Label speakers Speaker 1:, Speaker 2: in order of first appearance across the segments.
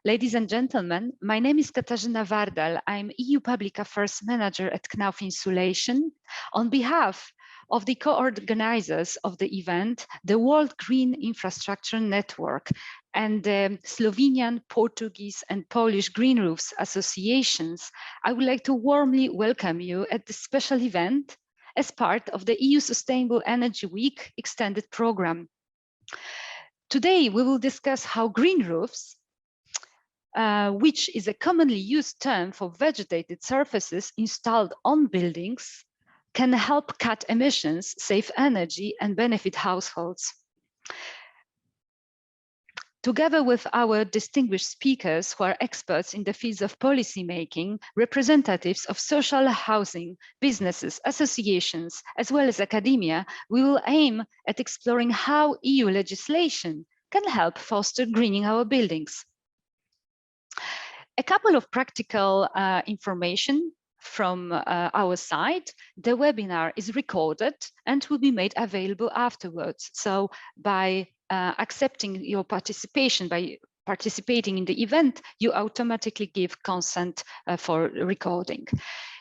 Speaker 1: Ladies and gentlemen, my name is Katarzyna Wardal. I'm EU Public Affairs Manager at Knauf Insulation. On behalf of the co-organizers of the event, the World Green Infrastructure Network and the Slovenian, Portuguese and Polish Green Roofs Associations, I would like to warmly welcome you at this special event as part of the EU Sustainable Energy Week extended program. Today, we will discuss how green roofs, which is a commonly used term for vegetated surfaces installed on buildings, can help cut emissions, save energy, and benefit households. Together with our distinguished speakers who are experts in the fields of policy making, representatives of social housing, businesses, associations, as well as academia, we will aim at exploring how EU legislation can help foster greening our buildings. A couple of practical information from our side. The webinar is recorded and will be made available afterwards. So by accepting your participation, by participating in the event, you automatically give consent for recording.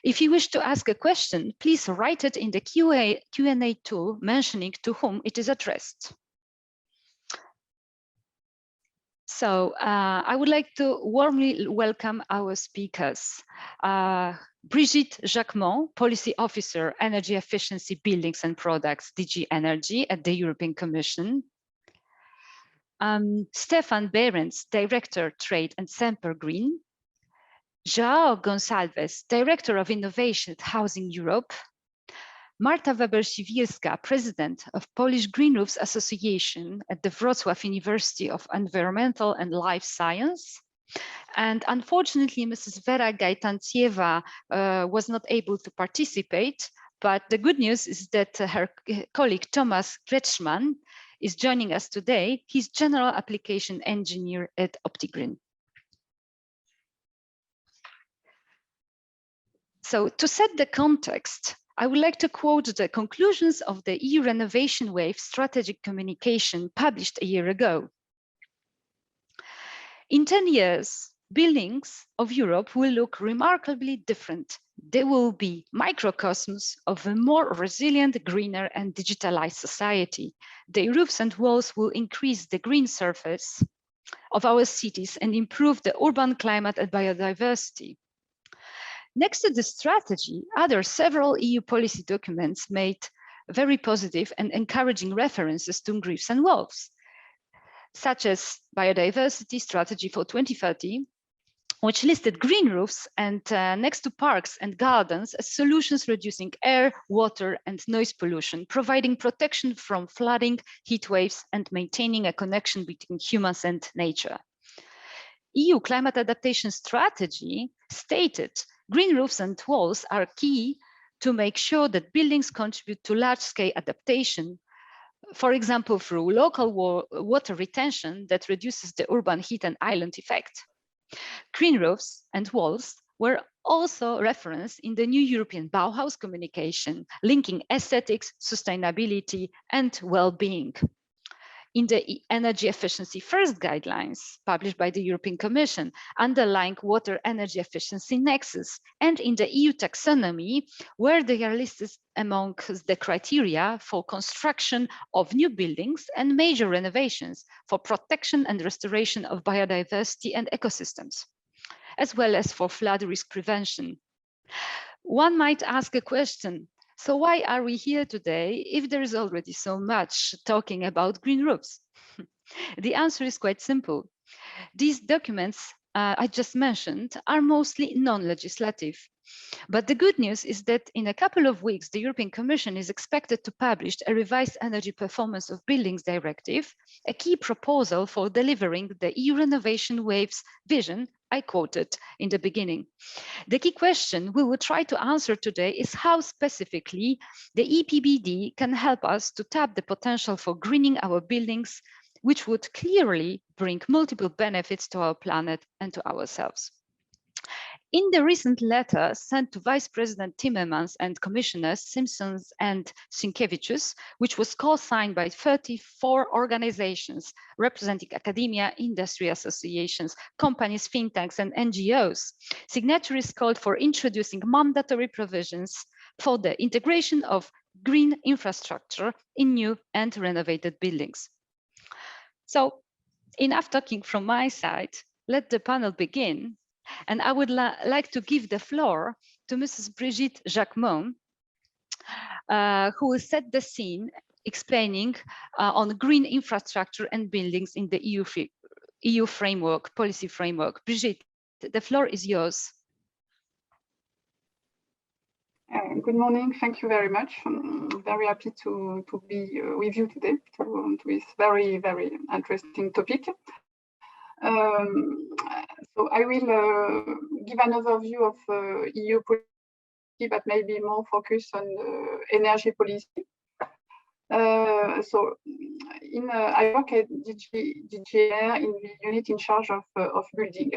Speaker 1: If you wish to ask a question, please write it in the Q&A tool mentioning to whom it is addressed. So I would like to warmly welcome our speakers. Brigitte Jacquemont, Policy Officer, Energy Efficiency, Buildings and Products, DG Energy at the European Commission. Stefan Behrens, Director, Trade and Semper Green. João Gonçalves, Director of Innovation at Housing Europe. Marta Weber-Siwirska, President of Polish Green Roofs Association at the Wrocław University of Environmental and Life Science. And unfortunately, Mrs. Vera Gajtancieva was not able to participate, but the good news is that her colleague Thomas Kretschmann is joining us today. He's General Application Engineer at OptiGreen. So to set the context, I would like to quote the conclusions of the EU Renovation Wave strategic communication published a year ago. In 10 years, buildings of Europe will look remarkably different. They will be microcosms of a more resilient, greener and digitalized society. The roofs and walls will increase the green surface of our cities and improve the urban climate and biodiversity. Next to the strategy, several EU policy documents made very positive and encouraging references to roofs and walls, such as Biodiversity Strategy for 2030, which listed green roofs and next to parks and gardens as solutions reducing air, water and noise pollution, providing protection from flooding, heat waves and maintaining a connection between humans and nature. EU Climate Adaptation Strategy stated green roofs and walls are key to make sure that buildings contribute to large-scale adaptation, for example, through local water retention that reduces the urban heat and island effect. Green roofs and walls were also referenced in the new European Bauhaus communication, linking aesthetics, sustainability, and well-being. In the Energy Efficiency First guidelines published by the European Commission, underlying water energy efficiency nexus, and in the EU taxonomy, where they are listed among the criteria for construction of new buildings and major renovations for protection and restoration of biodiversity and ecosystems, as well as for flood risk prevention. One might ask a question, so why are we here today if there is already so much talking about green roofs? The answer is quite simple. These documents I just mentioned are mostly non-legislative. But the good news is that in a couple of weeks, the European Commission is expected to publish a revised Energy Performance of Buildings Directive, a key proposal for delivering the EU Renovation Wave's vision I quoted in the beginning. The key question we will try to answer today is how specifically the EPBD can help us to tap the potential for greening our buildings, which would clearly bring multiple benefits to our planet and to ourselves. In the recent letter sent to Vice President Timmermans and Commissioners Simpson and Sienkiewicz, which was co-signed by 34 organizations representing academia, industry associations, companies, think tanks, and NGOs, signatories called for introducing mandatory provisions for the integration of green infrastructure in new and renovated buildings. So, enough talking from my side. Let the panel begin. And I would like to give the floor to Mrs. Brigitte Jacquemont, who will set the scene explaining on green infrastructure and buildings in the EU framework, policy framework. Brigitte, the floor is yours.
Speaker 2: Good morning. Thank you very much. I'm very happy to be with you today to this very, very interesting topic. So I will give an overview of EU policy, but maybe more focus on energy policy. So I work at DGR in the unit in charge of building.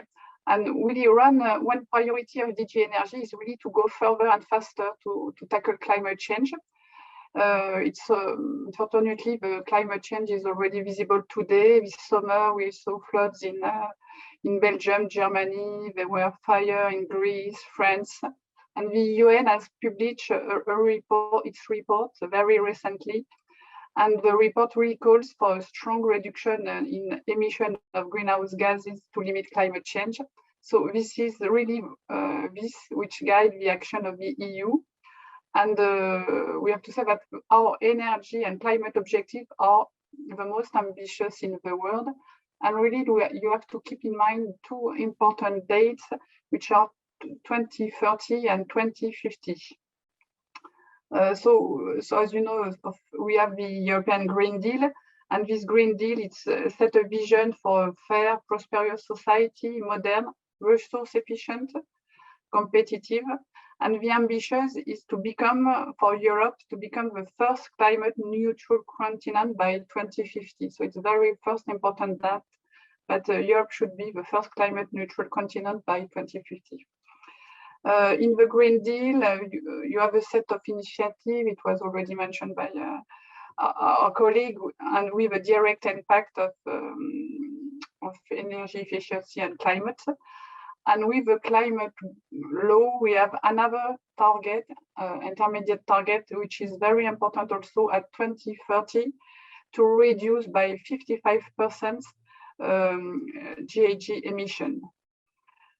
Speaker 2: And really one priority of DG Energy is really to go further and faster to tackle climate change. Unfortunately, the climate change is already visible today. This summer, we saw floods in Belgium, Germany. There were fires in Greece, France. And the UN has published its report very recently. And the report really calls for a strong reduction in emission of greenhouse gases to limit climate change. So this is really this which guides the action of the EU. And we have to say that our energy and climate objectives are the most ambitious in the world. And really, you have to keep in mind two important dates, which are 2030 and 2050. So as you know, we have the European Green Deal, and this Green Deal, it's set a vision for a fair, prosperous society, modern, resource efficient, competitive, and the ambition is to become, for Europe, to become the first climate neutral continent by 2050. So it's the very first important that Europe should be the first climate neutral continent by 2050. In the Green Deal, you have a set of initiatives. It was already mentioned by our colleague, and with a direct impact of energy efficiency and climate. And with the climate law, we have another target, intermediate target, which is very important also at 2030, to reduce by 55% GHG emission.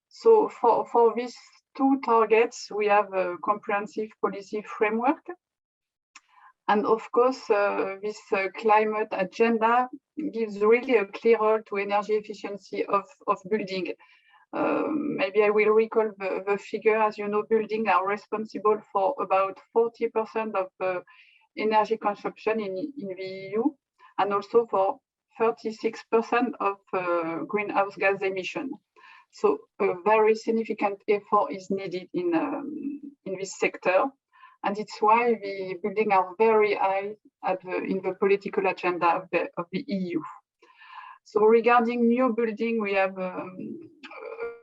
Speaker 2: So for these two targets, we have a comprehensive policy framework. And of course, this climate agenda gives really a clear role to energy efficiency of building. Maybe I will recall the figure. As you know, buildings are responsible for about 40% of the energy consumption in the EU, and also for 36% of greenhouse gas emission. So a very significant effort is needed in this sector. And it's why the buildings are very high in the political agenda of the EU. So regarding new building, we have a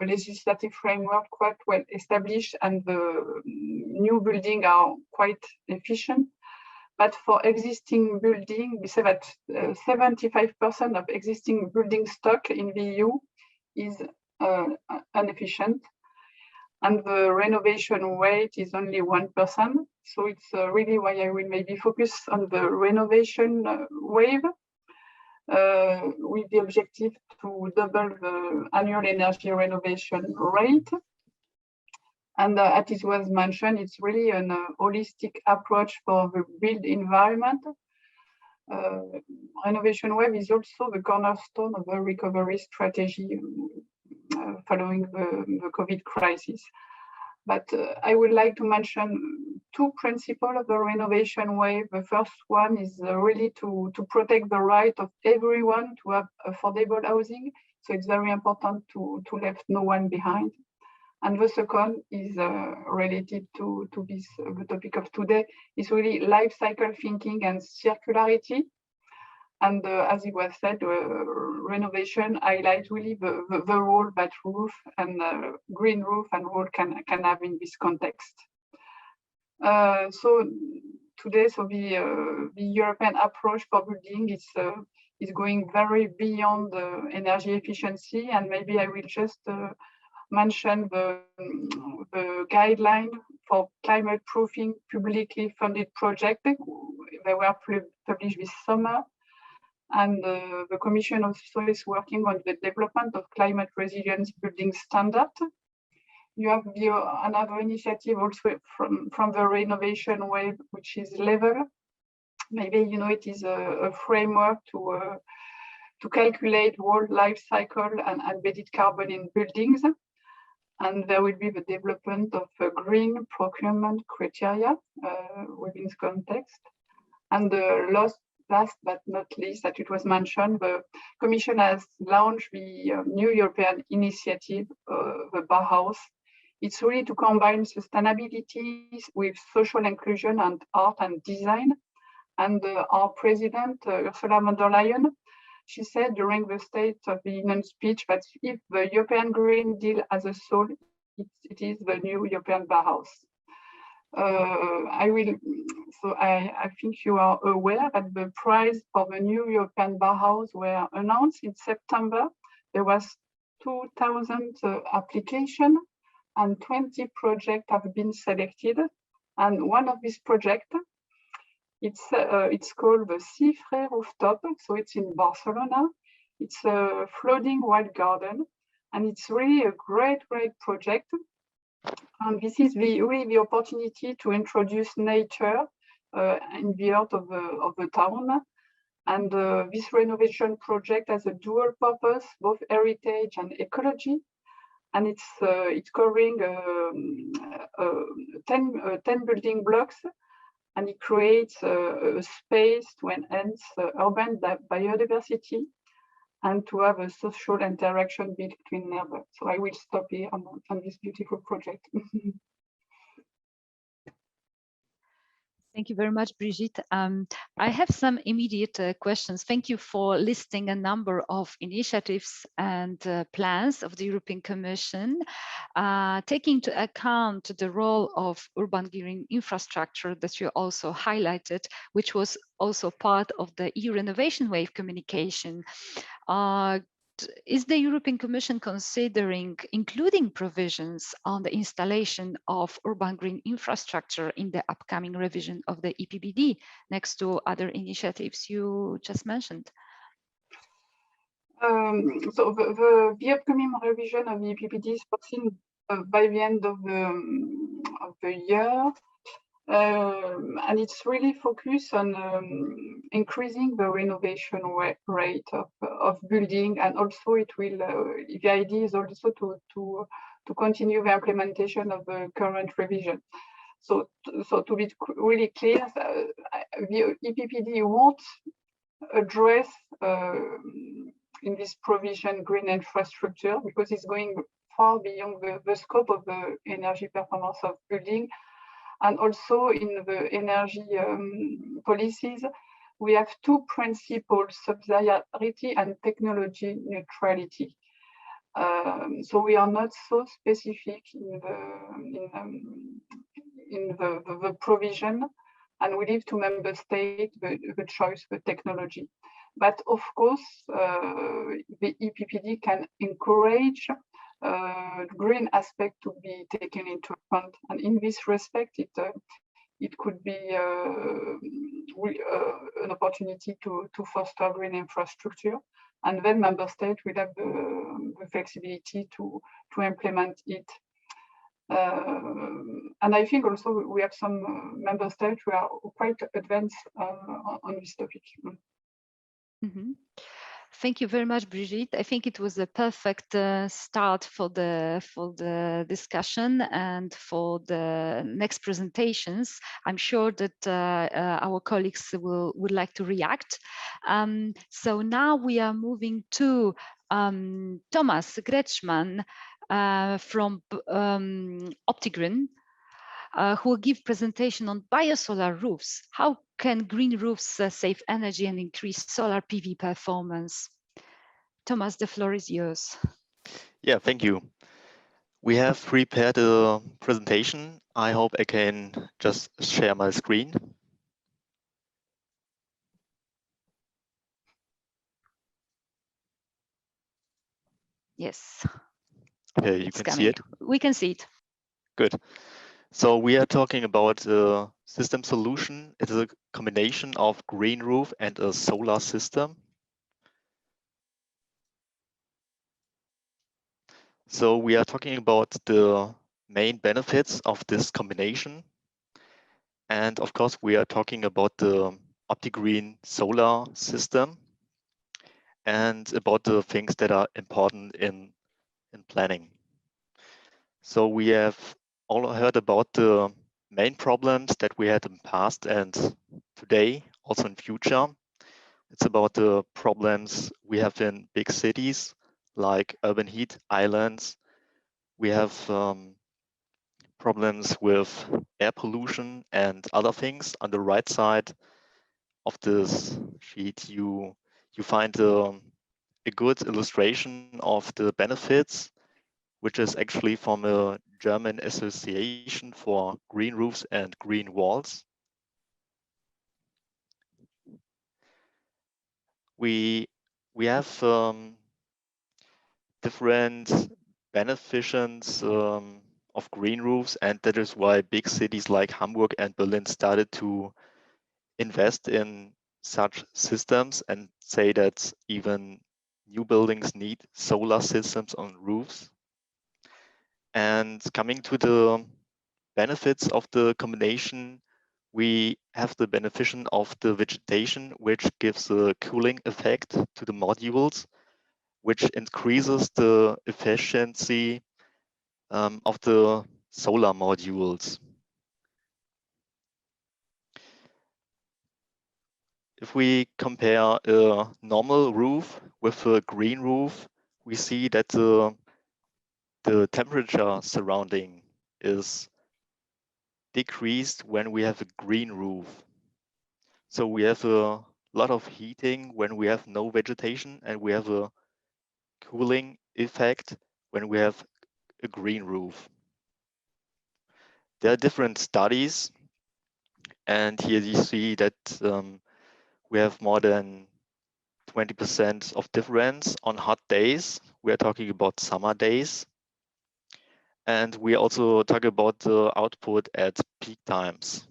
Speaker 2: legislative framework quite well established, and the new buildings are quite efficient. But for existing building, we say that 75% of existing building stock in the EU is inefficient, and the renovation rate is only 1%. So it's really why I will maybe focus on the renovation wave, with the objective to double the annual energy renovation rate. And as it was mentioned, it's really an holistic approach for the built environment. Renovation wave is also the cornerstone of the recovery strategy following the COVID crisis. But I would like to mention two principles of the renovation wave. The first one is really to protect the right of everyone to have affordable housing. So it's very important to leave no one behind. And the second is related to this, the topic of today, is really life cycle thinking and circularity. And as it was said, renovation highlights really the role that roof and green roof and wall can have in this context. So today, the European approach for building is going very beyond energy efficiency, and maybe I will just mention the guideline for climate proofing publicly funded project. They were published this summer, and the Commission also is working on the development of climate resilience building standard. You have another initiative also from the renovation wave, which is level. Maybe you know it is a framework to calculate whole life cycle and embedded carbon in buildings. And there will be the development of green procurement criteria within this context. And the last but not least, that it was mentioned, the Commission has launched the new European initiative, the Bauhaus. It's really to combine sustainability with social inclusion and art and design. And our president, Ursula von der Leyen, she said during the State of the Union speech that if the European Green Deal has a soul, it is the new European Bauhaus. I think you are aware that the prize for the new European Bauhaus were announced in September. There was 2,000 applications and 20 projects have been selected. And one of these projects, it's called the Cifre Rooftop. So it's in Barcelona. It's a floating wild garden, and it's really a great project. And this is really the opportunity to introduce nature in the heart of the town. And this renovation project has a dual purpose, both heritage and ecology. And it's covering 10 building blocks, and it creates a space to enhance urban biodiversity and to have a social interaction between neighbors. So I will stop here on this beautiful project.
Speaker 1: Thank you very much, Brigitte. I have some immediate questions. Thank you for listing a number of initiatives and plans of the European Commission, taking into account the role of urban green infrastructure that you also highlighted, which was also part of the EU Renovation Wave communication. Is the European Commission considering including provisions on the installation of urban green infrastructure in the upcoming revision of the EPBD next to other initiatives you just mentioned?
Speaker 2: So the upcoming revision of the EPBD is foreseen by the end of the year. And it's really focused on increasing the renovation rate of building, and also it will. The idea is also to continue the implementation of the current revision. So to be really clear, the EPBD won't address in this provision green infrastructure, because it's going far beyond the scope of the energy performance of building. And also in the energy policies, we have two principles: subsidiarity and technology neutrality. So we are not so specific in the provision, and we leave to member states the choice, the technology. But of course, the EPBD can encourage green aspect to be taken into account, and in this respect, it could be an opportunity to foster green infrastructure, and then member states will have the flexibility to implement it. And I think also we have some member states who are quite advanced on this topic.
Speaker 1: Mm-hmm. Thank you very much, Brigitte. I think it was a perfect start for the discussion and for the next presentations. I'm sure that our colleagues would like to react. So now we are moving to Thomas Gretschmann from Optigreen. who will give presentation on biosolar roofs. How can green roofs save energy and increase solar PV performance? Thomas, the floor is yours.
Speaker 3: Yeah, thank you. We have prepared a presentation. I hope I can just share my screen.
Speaker 1: Yes,
Speaker 3: Okay, you
Speaker 1: it's
Speaker 3: can see
Speaker 1: coming.
Speaker 3: it.
Speaker 1: We can see it.
Speaker 3: Good. So we are talking about a system solution. It is a combination of green roof and a solar system. So we are talking about the main benefits of this combination. And of course, we are talking about the OptiGreen solar system and about the things that are important in planning. So we have all heard about the main problems that we had in the past and today, also in future. It's about the problems we have in big cities like urban heat islands. We have problems with air pollution and other things. On the right side of this sheet, you find a good illustration of the benefits, which is actually from a German association for green roofs and green walls. We we have different beneficents of green roofs, and that is why big cities like Hamburg and Berlin started to invest in such systems and say that even new buildings need solar systems on roofs. And coming to the benefits of the combination, we have the beneficiation of the vegetation, which gives a cooling effect to the modules, which increases the efficiency of the solar modules. If we compare a normal roof with a green roof, we see that the temperature surrounding is decreased when we have a green roof. So we have a lot of heating when we have no vegetation, and we have a cooling effect when we have a green roof. There are different studies, and here you see that we have more than 20% of difference on hot days. We are talking about summer days. And we also talk about the output at peak times.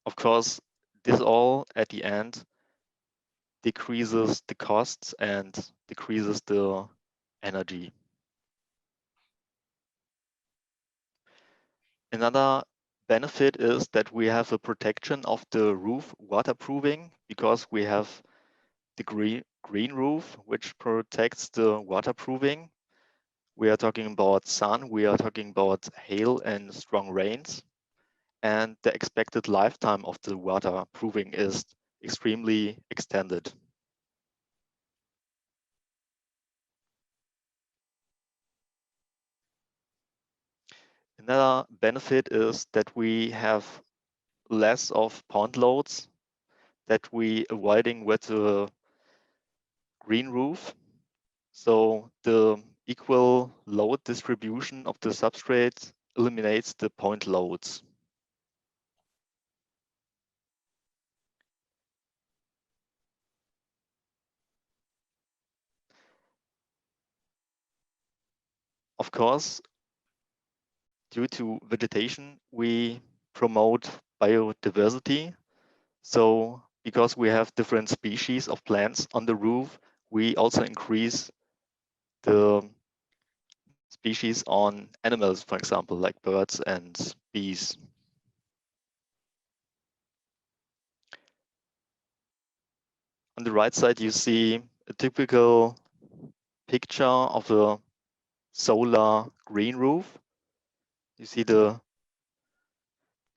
Speaker 3: Of course, this all at the end decreases the costs and decreases the energy. Another benefit is that we have a protection of the roof waterproofing because we have the green roof, which protects the waterproofing. We are talking about sun, we are talking about hail and strong rains. And the expected lifetime of the waterproofing is extremely extended. Another benefit is that we have less of pond loads that we avoiding with the green roof. So the equal load distribution of the substrate eliminates the point loads. Of course, due to vegetation, we promote biodiversity. So because we have different species of plants on the roof, we also increase the species on animals, for example, like birds and bees. On the right side, you see a typical picture of a solar green roof. You see the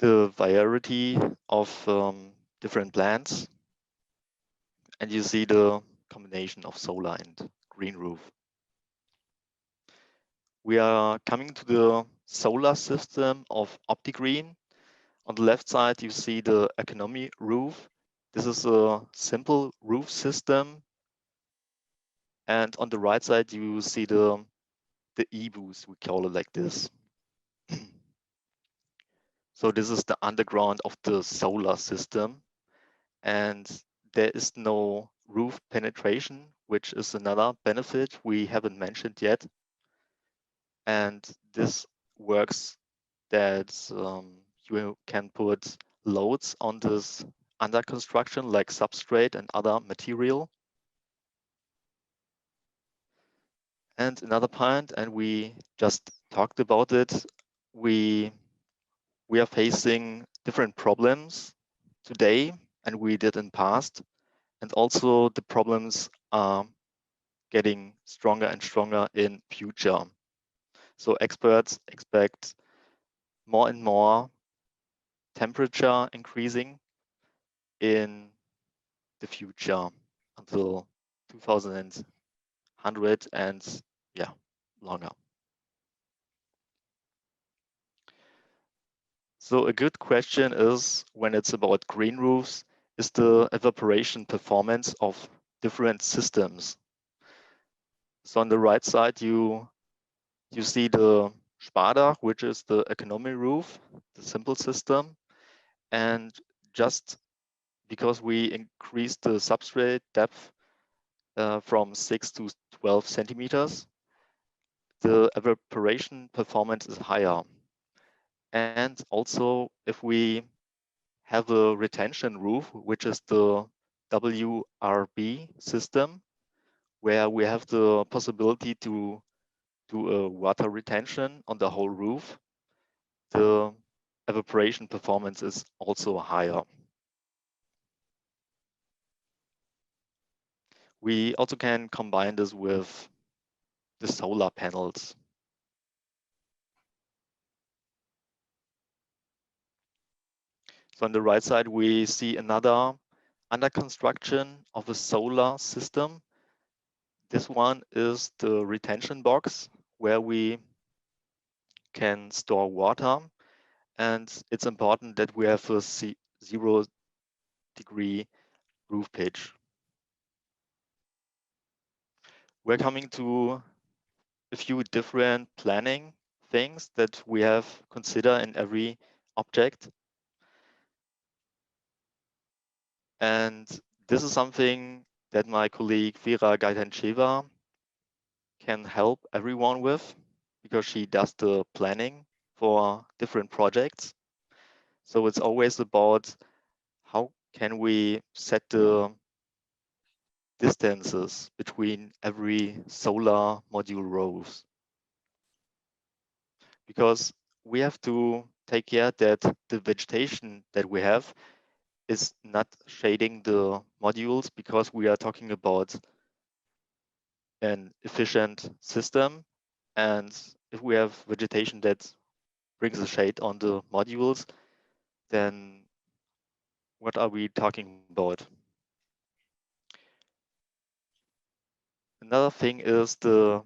Speaker 3: variety of different plants, and you see the combination of solar and green roof. We are coming to the solar system of OptiGreen. On the left side, you see the economy roof. This is a simple roof system. And on the right side, you see the e-boost, we call it like this. So this is the underground of the solar system. And there is no roof penetration, which is another benefit we haven't mentioned yet. And this works that you can put loads on this under construction, like substrate and other material. And another point, and we just talked about it, we are facing different problems today and we did in past. And also the problems are getting stronger and stronger in future. So experts expect more and more temperature increasing in the future until 2100 and yeah, longer. So a good question is, when it's about green roofs, is the evaporation performance of different systems. So on the right side, you see the Spadach, which is the economy roof, the simple system. And just because we increased the substrate depth from 6 to 12 centimeters, the evaporation performance is higher. And also, if we have a retention roof, which is the WRB system, where we have the possibility to do a water retention on the whole roof, the evaporation performance is also higher. We also can combine this with the solar panels. So on the right side, we see another under construction of a solar system. This one is the retention box where we can store water. And it's important that we have a 0-degree roof pitch. We're coming to a few different planning things that we have considered in every object. And this is something that my colleague Vera Gaitancheva can help everyone with, because she does the planning for different projects. So it's always about how can we set the distances between every solar module rows. Because we have to take care that the vegetation that we have is not shading the modules, because we are talking about an efficient system. And if we have vegetation that brings a shade on the modules, then what are we talking about? Another thing is the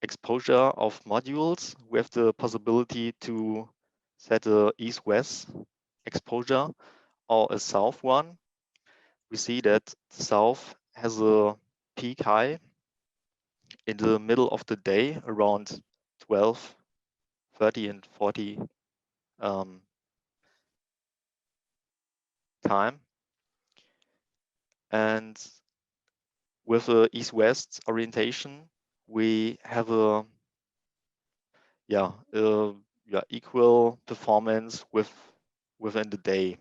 Speaker 3: exposure of modules. We have the possibility to set a east-west exposure or a south one. We see that the south has a peak high in the middle of the day around 12, 30 and 40 time. And with a east-west orientation, we have a equal performance within the day.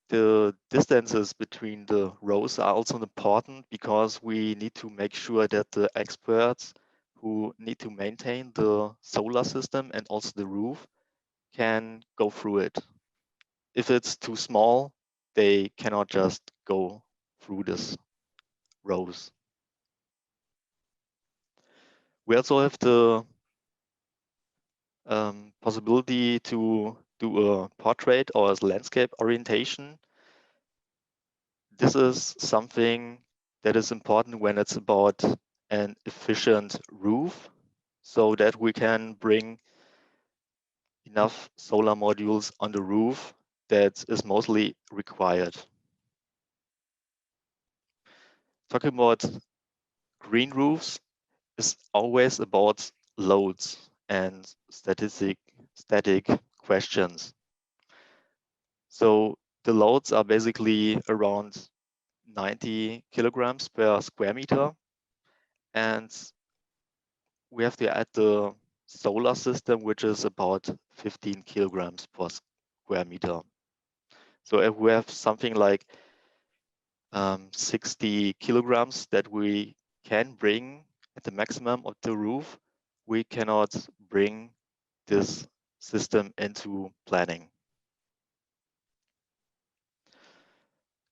Speaker 3: The distances between the rows are also important, because we need to make sure that the experts who need to maintain the solar system and also the roof can go through it. If it's too small, they cannot just go through this rows. We also have the possibility to do a portrait or a landscape orientation. This is something that is important when it's about an efficient roof, so that we can bring enough solar modules on the roof that is mostly required. Talking about green roofs is always about loads and static questions. So the loads are basically around 90 kilograms per square meter, and we have to add the solar system, which is about 15 kilograms per square meter. So if we have something like 60 kilograms that we can bring at the maximum of the roof, we cannot bring this system into planning.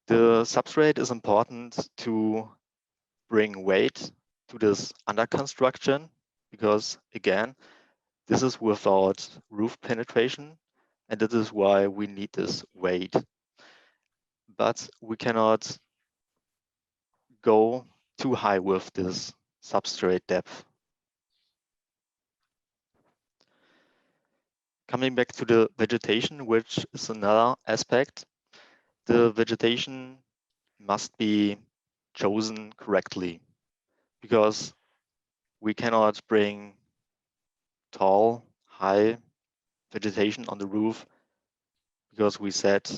Speaker 3: The substrate is important to bring weight to this under construction, because again, this is without roof penetration, and this is why we need this weight. But we cannot go too high with this substrate depth. Coming back to the vegetation, which is another aspect, the vegetation must be chosen correctly, because we cannot bring tall, high vegetation on the roof, because we said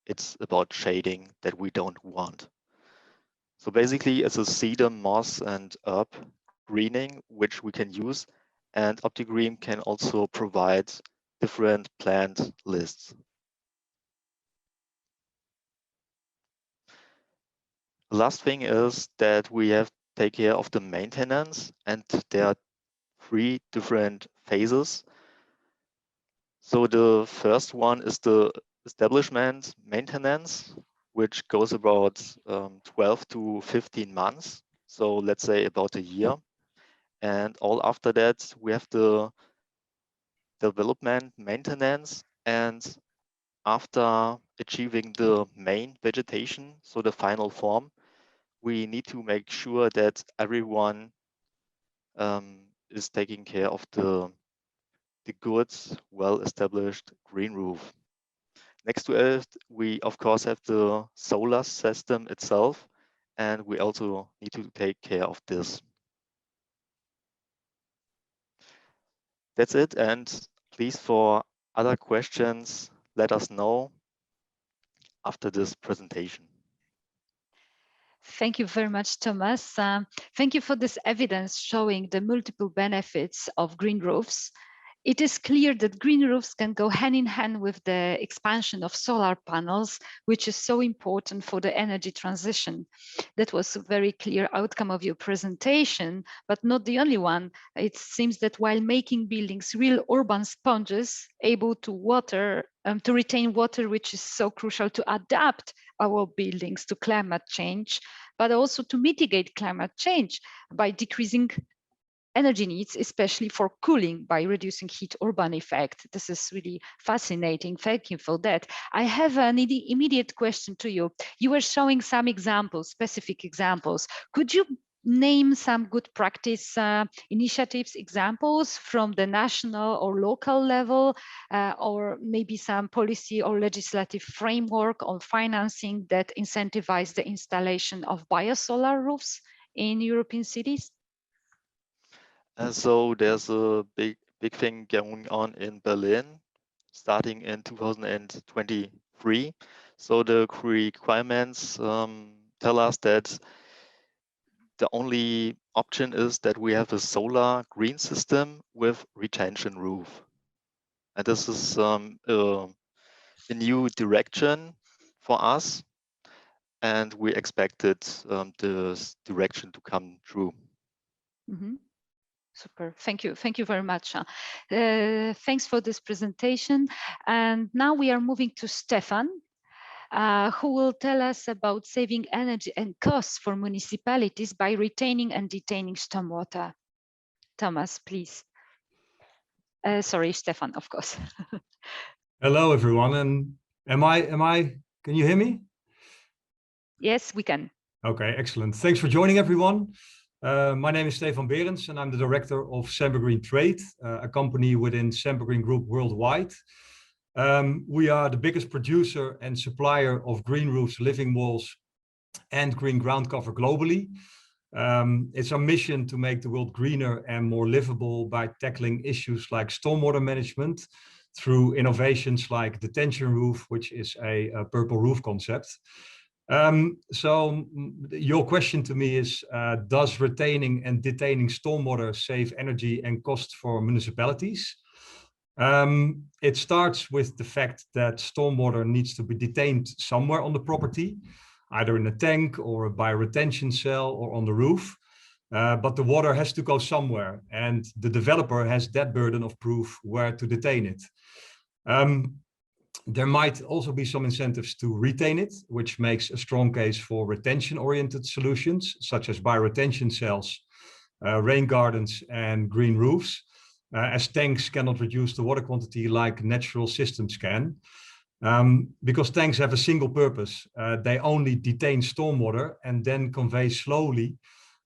Speaker 3: it's about shading that we don't want. So basically it's a cedar, moss and herb greening which we can use, and OptiGreen can also provide different plant lists. The last thing is that we have to take care of the maintenance, and there are 3 different phases. So the first one is the establishment maintenance, which goes about 12 to 15 months. So let's say about a year. And all after that, we have the development maintenance. And after achieving the main vegetation, so the final form, we need to make sure that everyone is taking care of the good, well-established green roof. Next to it, we of course have the solar system itself, and we also need to take care of this. That's it, and please, for other questions, let us know after this presentation.
Speaker 1: Thank you very much, Thomas. Thank you for this evidence showing the multiple benefits of green roofs. It is clear that green roofs can go hand in hand with the expansion of solar panels, which is so important for the energy transition. That was a very clear outcome of your presentation, but not the only one. It seems that while making buildings real urban sponges, able to retain water, which is so crucial to adapt our buildings to climate change, but also to mitigate climate change by decreasing energy needs, especially for cooling, by reducing heat urban effect. This is really fascinating. Thank you for that. I have an immediate question to you. You were showing some examples, specific examples. Could you name some good practice initiatives, examples from the national or local level, or maybe some policy or legislative framework on financing that incentivize the installation of biosolar roofs in European cities?
Speaker 3: So there's a big thing going on in Berlin, starting in 2023. So the requirements tell us that the only option is that we have a solar green system with retention roof. And this is a new direction for us, and we expected this direction to come true.
Speaker 1: Mm-hmm. Super. Thank you. Thank you very much. Thanks for this presentation. And now we are moving to Stefan, who will tell us about saving energy and costs for municipalities by retaining and detaining stormwater. Thomas, please. Sorry, Stefan, of course.
Speaker 4: Hello, everyone. And can you hear me?
Speaker 1: Yes, we can.
Speaker 4: Okay, excellent. Thanks for joining, everyone. My name is Stefan Berends, and I'm the director of Sempergreen Trade, a company within Sempergreen Group worldwide. We are the biggest producer and supplier of green roofs, living walls, and green ground cover globally. It's our mission to make the world greener and more livable by tackling issues like stormwater management through innovations like the tension roof, which is a purple roof concept. So your question to me is, does retaining and detaining stormwater save energy and cost for municipalities? It starts with the fact that stormwater needs to be detained somewhere on the property, either in a tank or a bioretention cell or on the roof. But the water has to go somewhere, and the developer has that burden of proof where to detain it. There might also be some incentives to retain it, which makes a strong case for retention-oriented solutions, such as bioretention cells, rain gardens, and green roofs, as tanks cannot reduce the water quantity like natural systems can. Because tanks have a single purpose. They only detain stormwater and then convey slowly,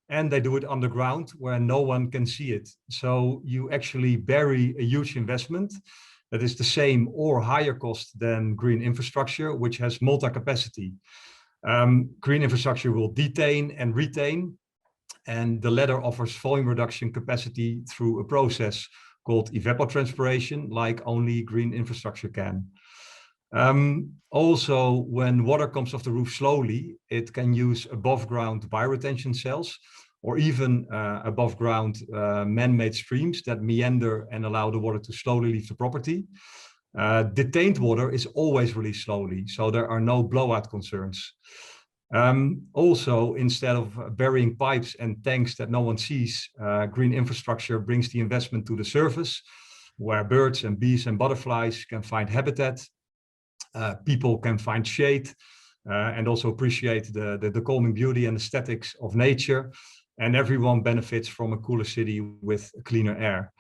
Speaker 4: and they do it underground where no one can see it. So you actually bury a huge investment that is the same or higher cost than green infrastructure, which has multi-capacity. Green infrastructure will detain and retain, and the latter offers volume reduction capacity through a process called evapotranspiration, like only green infrastructure can. Also, when water comes off the roof slowly, it can use above ground bioretention cells, or even above ground man-made streams that meander and allow the water to slowly leave the property. Detained water is always released slowly, so there are no blowout concerns. Also, instead of burying pipes and tanks that no one sees, green infrastructure brings the investment to the surface, where birds and bees and butterflies can find habitat. People can find shade and also appreciate the calming beauty and aesthetics of nature. And everyone benefits from a cooler city with cleaner air.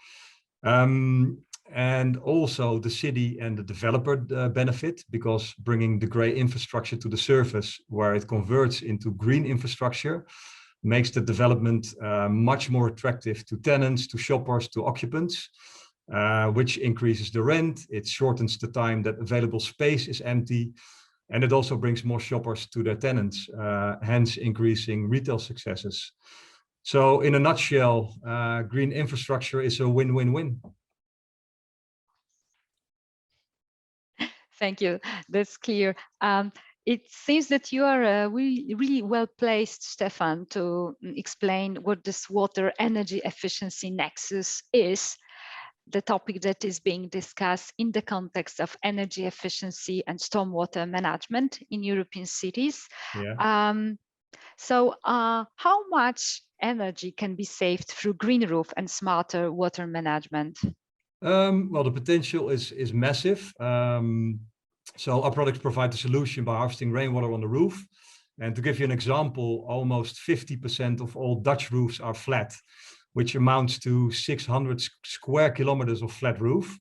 Speaker 4: And also the city and the developer benefit, because bringing the gray infrastructure to the surface where it converts into green infrastructure makes the development much more attractive to tenants, to shoppers, to occupants, which increases the rent. It shortens the time that available space is empty. And it also brings more shoppers to their tenants, hence increasing retail successes. So in a nutshell, green infrastructure is a win-win-win.
Speaker 1: Thank you. That's clear. It seems that you are really well placed, Stefan, to explain what this water energy efficiency nexus is, the topic that is being discussed in the context of energy efficiency and stormwater management in European cities.
Speaker 4: Yeah.
Speaker 1: So how much energy can be saved through green roof and smarter water management?
Speaker 4: Well, the potential is massive. So our products provide the solution by harvesting rainwater on the roof. And to give you an example, almost 50% of all Dutch roofs are flat, which amounts to 600 square kilometers of flat roof.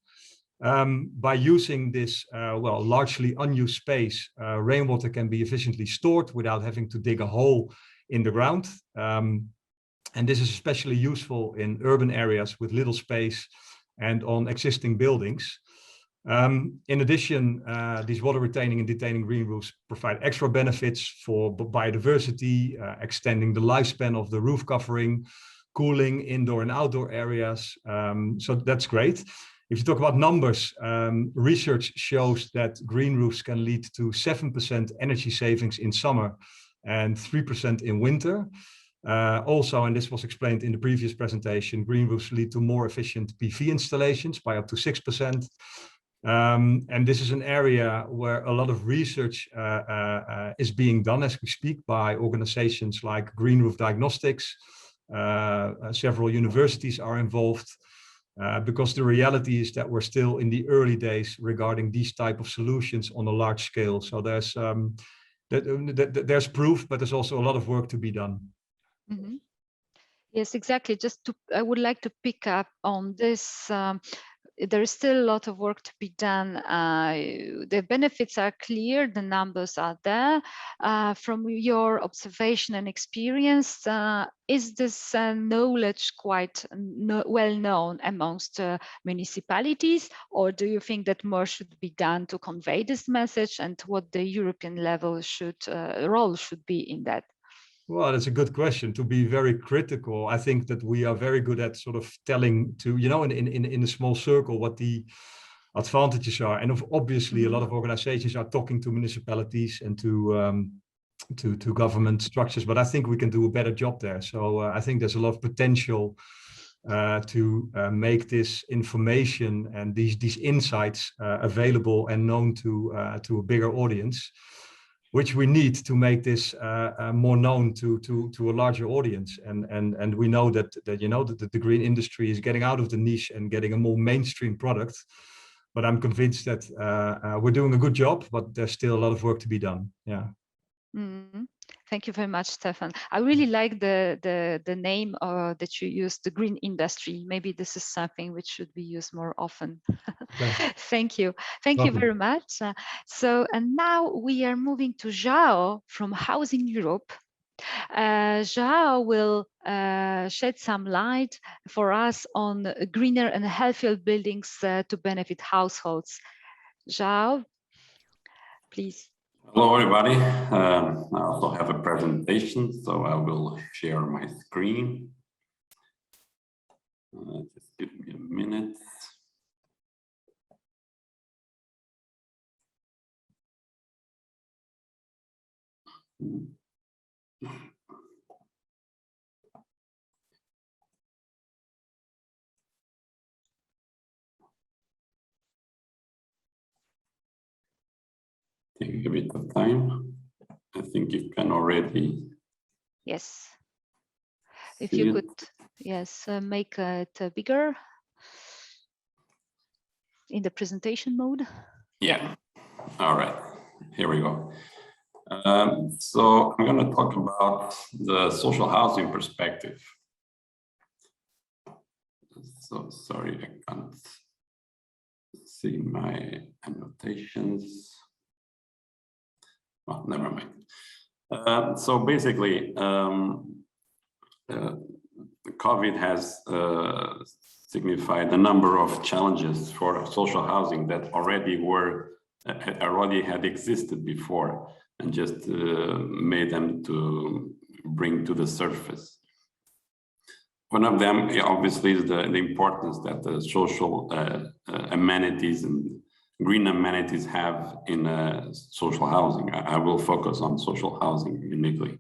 Speaker 4: By using this, well, largely unused space, rainwater can be efficiently stored without having to dig a hole in the ground. And this is especially useful in urban areas with little space and on existing buildings. In addition, these water retaining and detaining green roofs provide extra benefits for biodiversity, extending the lifespan of the roof covering, cooling indoor and outdoor areas. So that's great. If you talk about numbers, research shows that green roofs can lead to 7% energy savings in summer and 3% in winter. Also, and this was explained in the previous presentation, green roofs lead to more efficient PV installations by up to 6%. And this is an area where a lot of research is being done as we speak by organizations like Green Roof Diagnostics. Several universities are involved because the reality is that we're still in the early days regarding these type of solutions on a large scale. So there's proof, but there's also a lot of work to be done.
Speaker 1: Mm-hmm. Yes, exactly. I would like to pick up on this there is still a lot of work to be done. The benefits are clear, the numbers are there. From your observation and experience, is this knowledge quite well known amongst municipalities, or do you think that more should be done to convey this message, and what the European level role should be in that?
Speaker 4: Well, that's a good question. To be very critical, I think that we are very good at sort of telling to, you know, in a small circle what the advantages are. And obviously a lot of organizations are talking to municipalities and to government structures, but I think we can do a better job there. So I think there's a lot of potential to make this information and these insights available and known to a bigger audience, which we need to make this more known to a larger audience. And we know that you know that the green industry is getting out of the niche and getting a more mainstream product. But I'm convinced that we're doing a good job, but there's still a lot of work to be done. Yeah.
Speaker 1: Mm-hmm. Thank you very much, Stefan. I really like the name that you used, the green industry. Maybe this is something which should be used more often.
Speaker 4: Okay.
Speaker 1: Thank you. Thank you very much. And now we are moving to João from Housing Europe. João will shed some light for us on greener and healthier buildings to benefit households. João, please.
Speaker 5: Hello, everybody. I also have a presentation, so I will share my screen. Just give me a minute. Take a bit of time. I think you can already.
Speaker 1: Yes. If you could, yes, make it bigger in the presentation mode.
Speaker 5: Yeah. All right. Here we go. So I'm going to talk about the social housing perspective. So sorry, I can't see my annotations. Well, never mind. So basically, COVID has signified a number of challenges for social housing that already had existed before, and just made them to bring to the surface. One of them, obviously, is the importance that the social amenities and green amenities have in social housing. I will focus on social housing uniquely.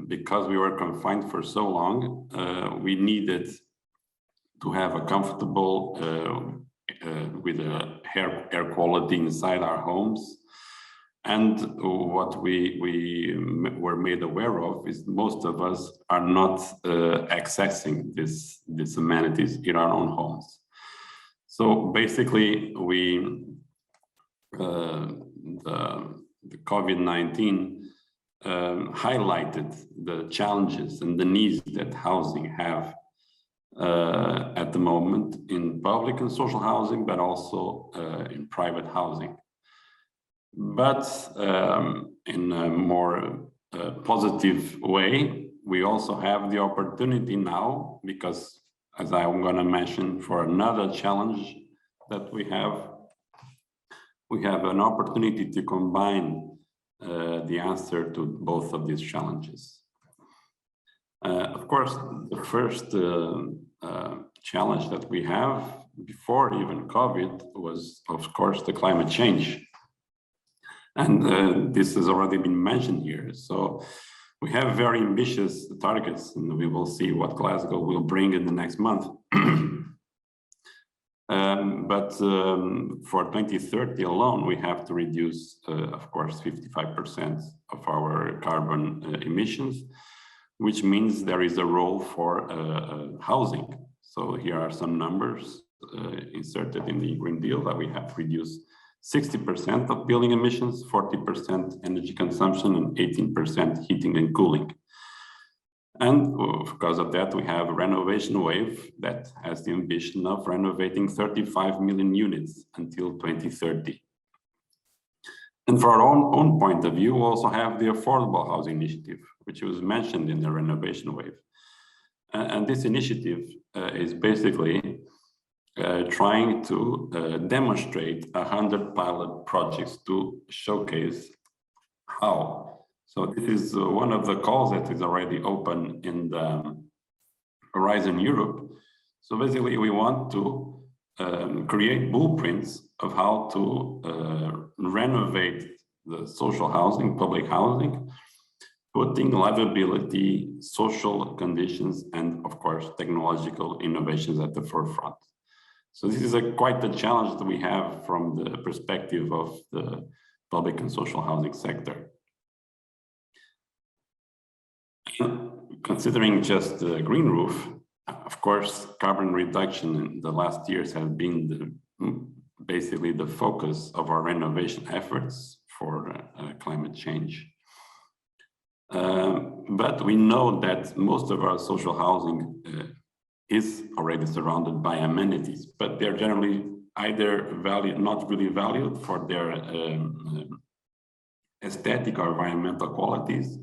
Speaker 5: Because we were confined for so long, we needed to have a comfortable with air quality inside our homes. And what we were made aware of is most of us are not accessing these amenities in our own homes. So basically, the COVID-19 highlighted the challenges and the needs that housing have at the moment in public and social housing, but also in private housing. But in a more positive way, we also have the opportunity now, because as I'm going to mention for another challenge that we have an opportunity to combine the answer to both of these challenges. Of course, the first challenge that we have before even COVID was, of course, the climate change. And this has already been mentioned here. So we have very ambitious targets, and we will see what Glasgow will bring in the next month. But for 2030 alone, we have to reduce, of course, 55% of our carbon emissions, which means there is a role for housing. So here are some numbers inserted in the Green Deal that we have reduced 60% of building emissions, 40% energy consumption, and 18% heating and cooling. And because of that, we have a renovation wave that has the ambition of renovating 35 million units until 2030. And for our own point of view, we also have the Affordable Housing Initiative, which was mentioned in the renovation wave. And this initiative is basically trying to demonstrate 100 pilot projects to showcase how. So this is one of the calls that is already open in the Horizon Europe. So basically we want to create blueprints of how to renovate the social housing, public housing, putting livability, social conditions, and of course, technological innovations at the forefront. So this is quite a challenge that we have from the perspective of the public and social housing sector. Considering just the green roof, of course, carbon reduction in the last years has been basically the focus of our renovation efforts for climate change. But we know that most of our social housing is already surrounded by amenities, but they're generally either not really valued for their aesthetic or environmental qualities,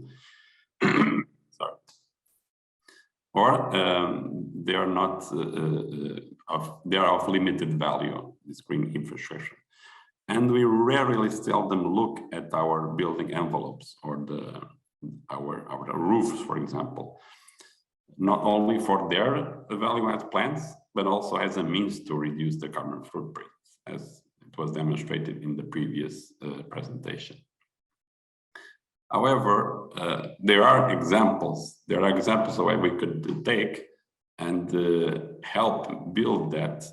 Speaker 5: sorry, or they are not they are of limited value, this green infrastructure, and we rarely seldom look at our building envelopes or our roofs, for example, not only for their value-add plans, but also as a means to reduce the carbon footprint, as it was demonstrated in the previous presentation. However, there are examples of where we could take and help build that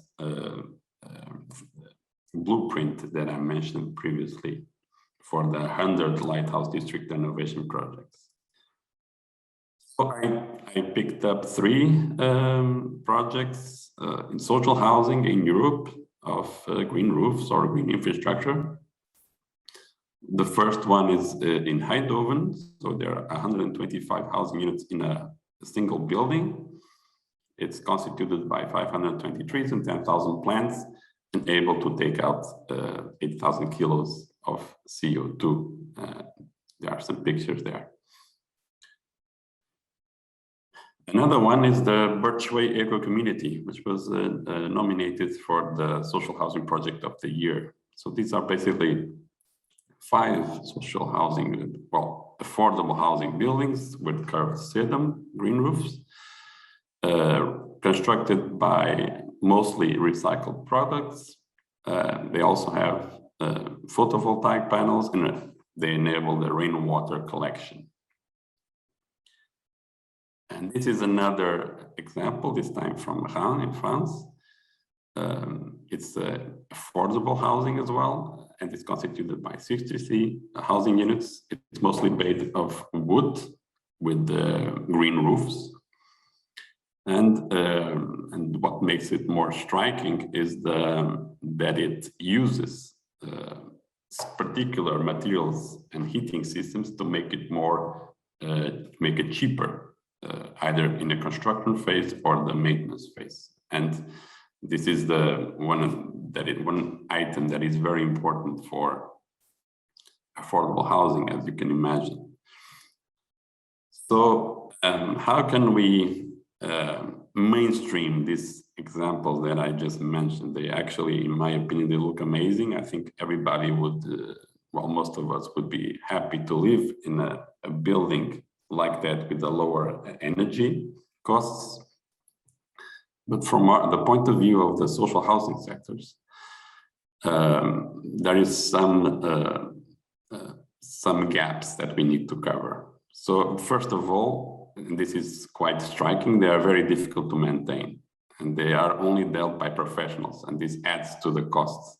Speaker 5: blueprint that I mentioned previously for the 100 Lighthouse District renovation projects. So I picked up 3 projects in social housing in Europe of green roofs or green infrastructure. The first one is in Eindhoven. So there are 125 housing units in a single building. It's constituted by 520 trees and 10,000 plants and able to take out 8,000 kilos of CO2. There are some pictures there. Another one is the Birchway Eco Community, which was nominated for the Social Housing Project of the Year. So these are basically 5 social housing, well, affordable housing buildings with curved sedum, green roofs, constructed by mostly recycled products. They also have photovoltaic panels and they enable the rainwater collection. And this is another example, this time from Rennes in France. It's affordable housing as well, and it's constituted by 63 housing units. It's mostly made of wood with green roofs. And what makes it more striking is that it uses particular materials and heating systems to make it more, make it cheaper, either in the construction phase or the maintenance phase. And this is one item that is very important for affordable housing, as you can imagine. So how can we mainstream these examples that I just mentioned? They actually, in my opinion, they look amazing. I think everybody would, well, most of us would be happy to live in a building like that with the lower energy costs. But from the point of view of the social housing sectors, there is some gaps that we need to cover. So first of all, and this is quite striking, they are very difficult to maintain, and they are only dealt by professionals, and this adds to the costs.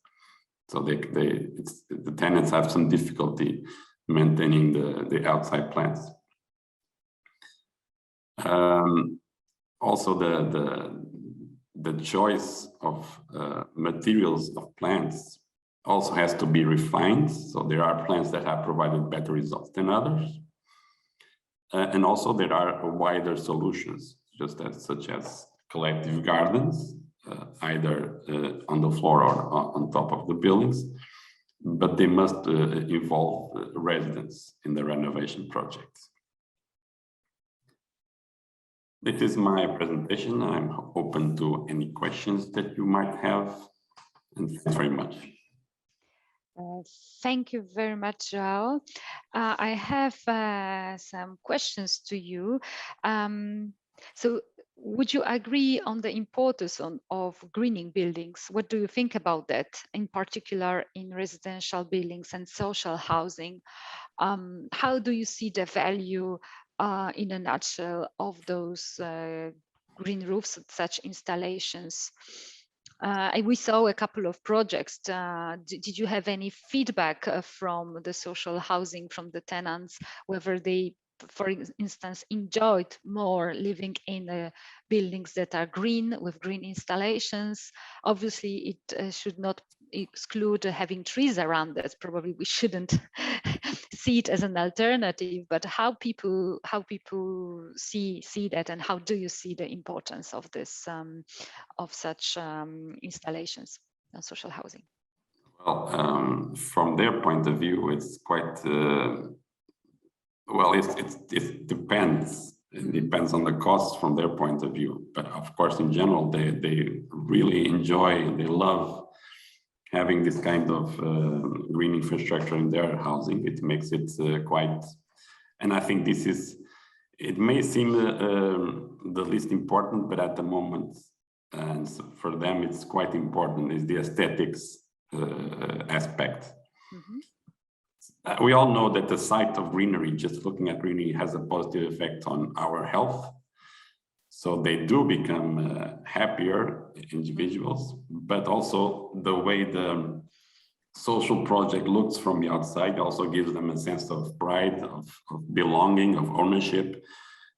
Speaker 5: So the tenants have some difficulty maintaining the outside plants. Also, the choice of materials of plants also has to be refined. So there are plants that have provided better results than others. And also there are wider solutions, such as collective gardens, either on the floor or on top of the buildings, but they must involve residents in the renovation projects. This is my presentation. I'm open to any questions that you might have, and thanks very much.
Speaker 1: Thank you very much, João. I have some questions to you. So would you agree on the importance of greening buildings? What do you think about that, in particular in residential buildings and social housing? How do you see the value in a nutshell of those green roofs, such installations? We saw a couple of projects. Did you have any feedback from the social housing, from the tenants, whether they, for instance, enjoyed more living in buildings that are green, with green installations? Obviously, it should not exclude having trees around that. Probably we shouldn't see it as an alternative, but how people see that, and how do you see the importance of this of such installations on social housing?
Speaker 5: Well, from their point of view, it's quite well. It depends. It depends on the costs from their point of view. But of course, in general, they really enjoy. They love having this kind of green infrastructure in their housing. It makes it quite, and I think this is, it may seem the least important, but at the moment, and so for them, it's quite important, is the aesthetics aspect. We all know that the sight of greenery, just looking at greenery, has a positive effect on our health. So they do become happier individuals, but also the way the social project looks from the outside also gives them a sense of pride, of belonging, of ownership.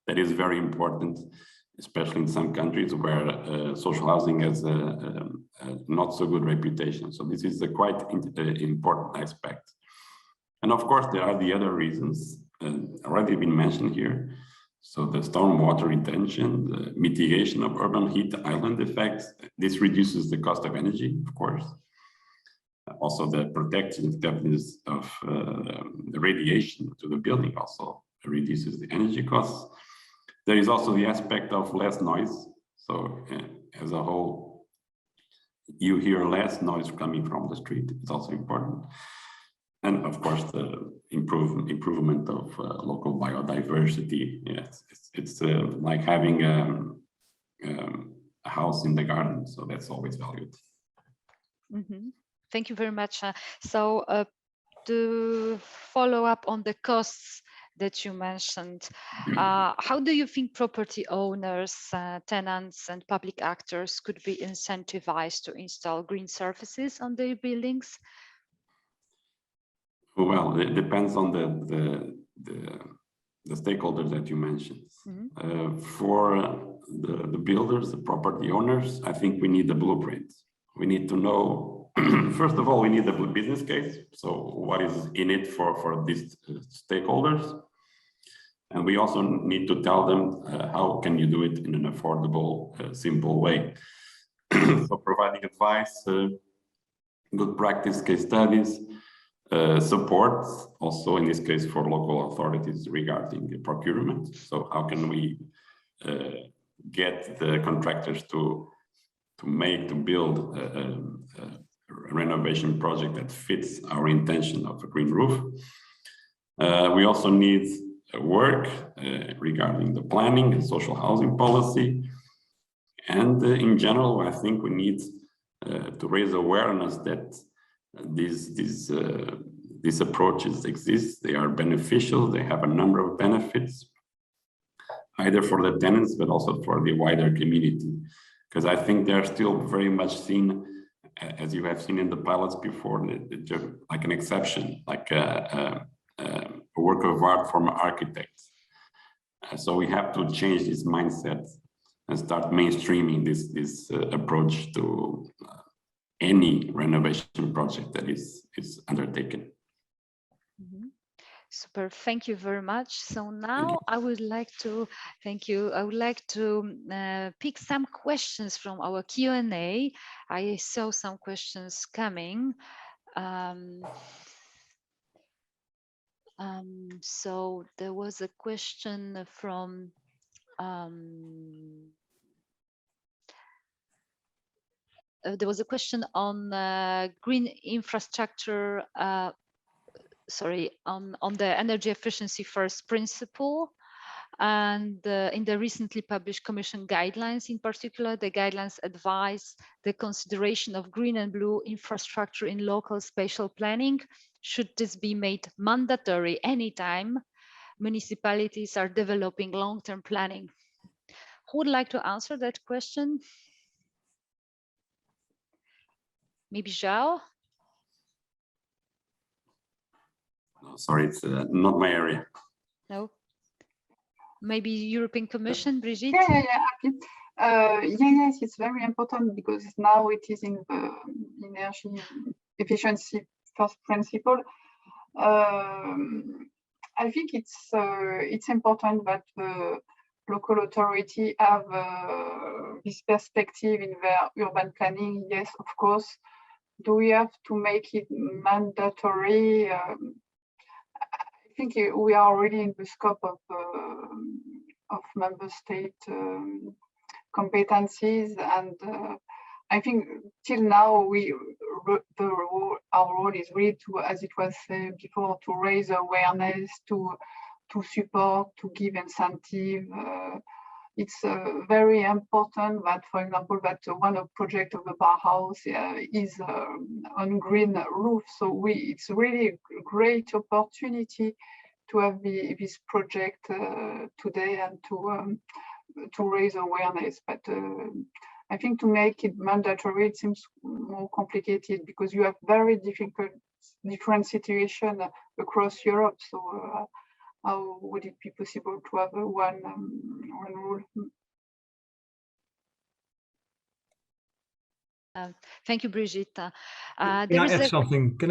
Speaker 5: That is very important, especially in some countries where social housing has a not so good reputation. So this is a quite important aspect. And of course, there are the other reasons already been mentioned here. So the stormwater retention, the mitigation of urban heat island effects, this reduces the cost of energy, of course. Also the protectiveness of the radiation to the building also reduces the energy costs. There is also the aspect of less noise. So as a whole, you hear less noise coming from the street. It's also important. And of course, the improvement of local biodiversity. Yes, it's like having a house in the garden. So that's always valued.
Speaker 1: Thank you very much. So to follow up on the costs that you mentioned, how do you think property owners, tenants, and public actors could be incentivized to install green surfaces on their buildings?
Speaker 5: Well, it depends on the stakeholders that you mentioned. For the builders, the property owners, I think we need the blueprint. We need to know, first of all, we need the business case. So what is in it for these stakeholders? And we also need to tell them how can you do it in an affordable, simple way. So providing advice, good practice case studies, support also in this case for local authorities regarding the procurement. So how can we get the contractors to build a renovation project that fits our intention of a green roof. We also need work regarding the planning and social housing policy. And in general, I think we need to raise awareness that these approaches exist. They are beneficial. They have a number of benefits, either for the tenants, but also for the wider community. Because I think they're still very much seen, as you have seen in the pilots before, like an exception, like a work of art from architects. So we have to change this mindset and start mainstreaming this approach to any renovation project that is undertaken.
Speaker 1: Super, thank you very much. So now I would like to, thank you. I would like to pick some questions from our Q&A. I saw some questions coming. So there was a question from there was a question on green infrastructure, sorry, on the energy efficiency first principle. And in the recently published Commission guidelines, in particular, the guidelines advise the consideration of green and blue infrastructure in local spatial planning. Should this be made mandatory anytime municipalities are developing long-term planning? Who would like to answer that question? Maybe Zhao?
Speaker 5: No, sorry, it's not my area.
Speaker 1: No. Maybe European Commission, Brigitte?
Speaker 2: Yes, it's very important because now it is in the energy efficiency first principle. I think it's important that the local authority have this perspective in their urban planning. Yes, of course. Do we have to make it mandatory? I think we are already in the scope of member state competencies, and I think till now our role is really to, as it was said before, to raise awareness, to support, to give incentive. It's very important that, for example, that one of project of the Bauhaus is on green roof. So it's really a great opportunity to have this project today and to raise awareness. But I think to make it mandatory, it seems more complicated because you have very different situations across Europe. So how would it be possible to have one rule?
Speaker 1: Thank you, Brigitte.
Speaker 4: Can I add something to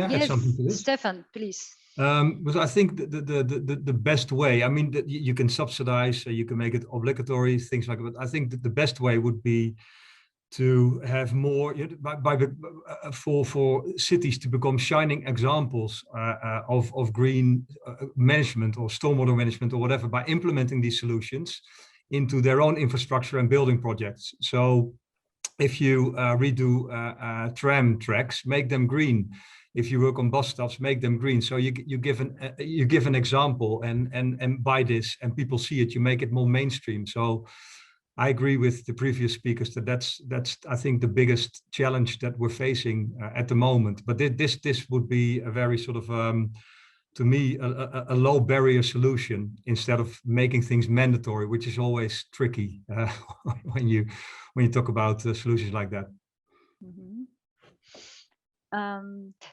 Speaker 4: this?
Speaker 1: Stefan, please.
Speaker 4: Because I think the best way, I mean, you can subsidize, you can make it obligatory, things like that. I think that the best way would be to have more for cities to become shining examples of green management or stormwater management or whatever by implementing these solutions into their own infrastructure and building projects. So if you redo tram tracks, make them green. If you work on bus stops, make them green. So you give an example, and by this, and people see it, you make it more mainstream. So I agree with the previous speakers that that's I think the biggest challenge that we're facing at the moment. But this would be a very sort of to me a low barrier solution instead of making things mandatory, which is always tricky when you talk about solutions like that.
Speaker 1: Mm-hmm.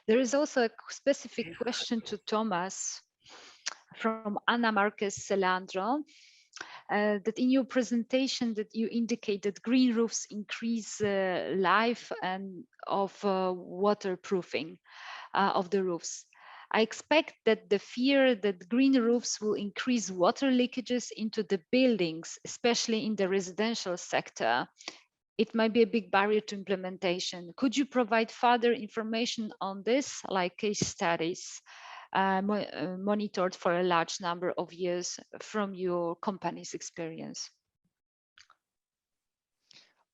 Speaker 1: There is also a specific question to Thomas from Ana Marquez Celandro. That in your presentation that you indicate that green roofs increase life and of waterproofing of the roofs. I expect that the fear that green roofs will increase water leakages into the buildings, especially in the residential sector, it might be a big barrier to implementation. Could you provide further information on this, like case studies monitored for a large number of years from your company's experience?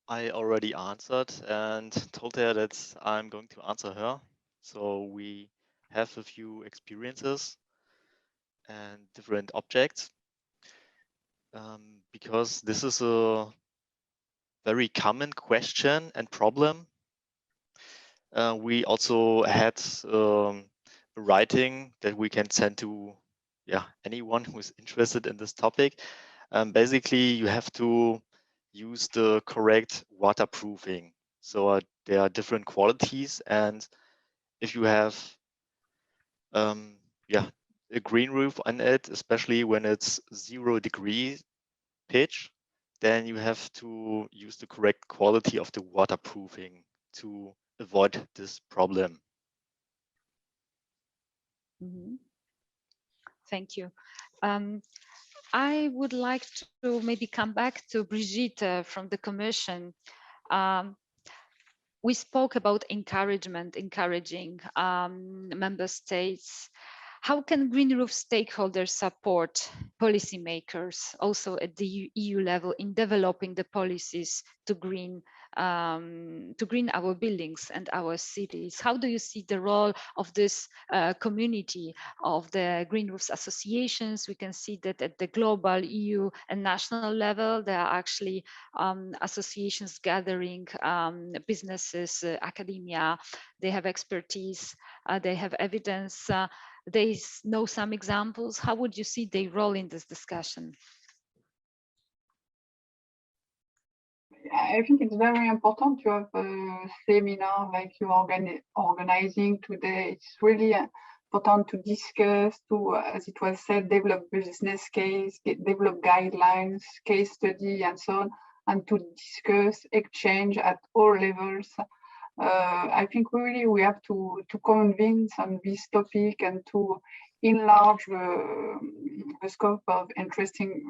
Speaker 3: I already answered and told her that I'm going to answer her. So we have a few experiences and different objects because this is a very common question and problem. We also had a writing that we can send to anyone who is interested in this topic. Basically, you have to use the correct waterproofing. So there are different qualities, and if you have a green roof on it, especially when it's 0 degree pitch, then you have to use the correct quality of the waterproofing to avoid this problem.
Speaker 1: Mm-hmm. Thank you. I would like to maybe come back to Brigitte from the Commission. Um, we spoke about encouraging member states. How can green roof stakeholders support policymakers also at the EU level in developing the policies to green our buildings and our cities? How do you see the role of this community of the green roofs associations? We can see that at the global EU and national level, there are actually associations gathering businesses, academia. They have expertise, they have evidence. They know some examples. How would you see their role in this discussion?
Speaker 2: I think it's very important to have a seminar like you're organizing today. It's really important to discuss, to, as it was said, develop business case, develop guidelines, case study, and so on, and to discuss, exchange at all levels. I think we have to convince on this topic and to enlarge the scope of interesting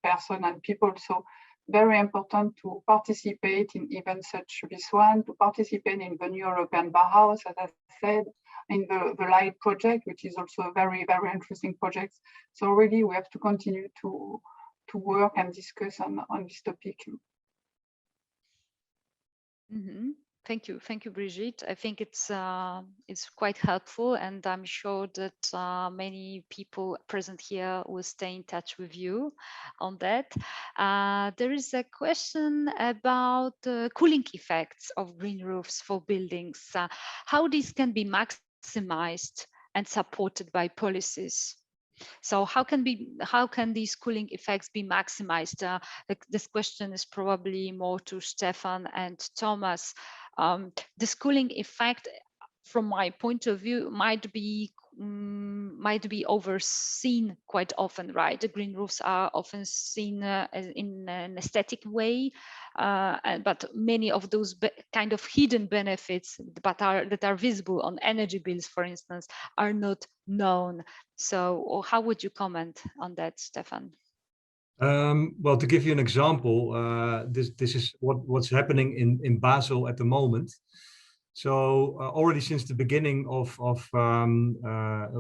Speaker 2: person and people. So very important to participate in events such this one, to participate in the New European Bauhaus, as I said, in the Light project, which is also a very, very interesting project. So really we have to continue to work and discuss on this topic.
Speaker 1: Mm-hmm. Thank you, Brigitte. I think it's quite helpful, and I'm sure that many people present here will stay in touch with you on that. There is a question about cooling effects of green roofs for buildings. How these can be maximized and supported by policies? So how can these cooling effects be maximized? This question is probably more to Stefan and Thomas. This cooling effect, from my point of view, might be overseen quite often, right? The green roofs are often seen in an aesthetic way, but many of those kind of hidden benefits that are visible on energy bills, for instance, are not known. So how would you comment on that, Stefan?
Speaker 4: Well, to give you an example, this is what's happening in Basel at the moment. So already since the beginning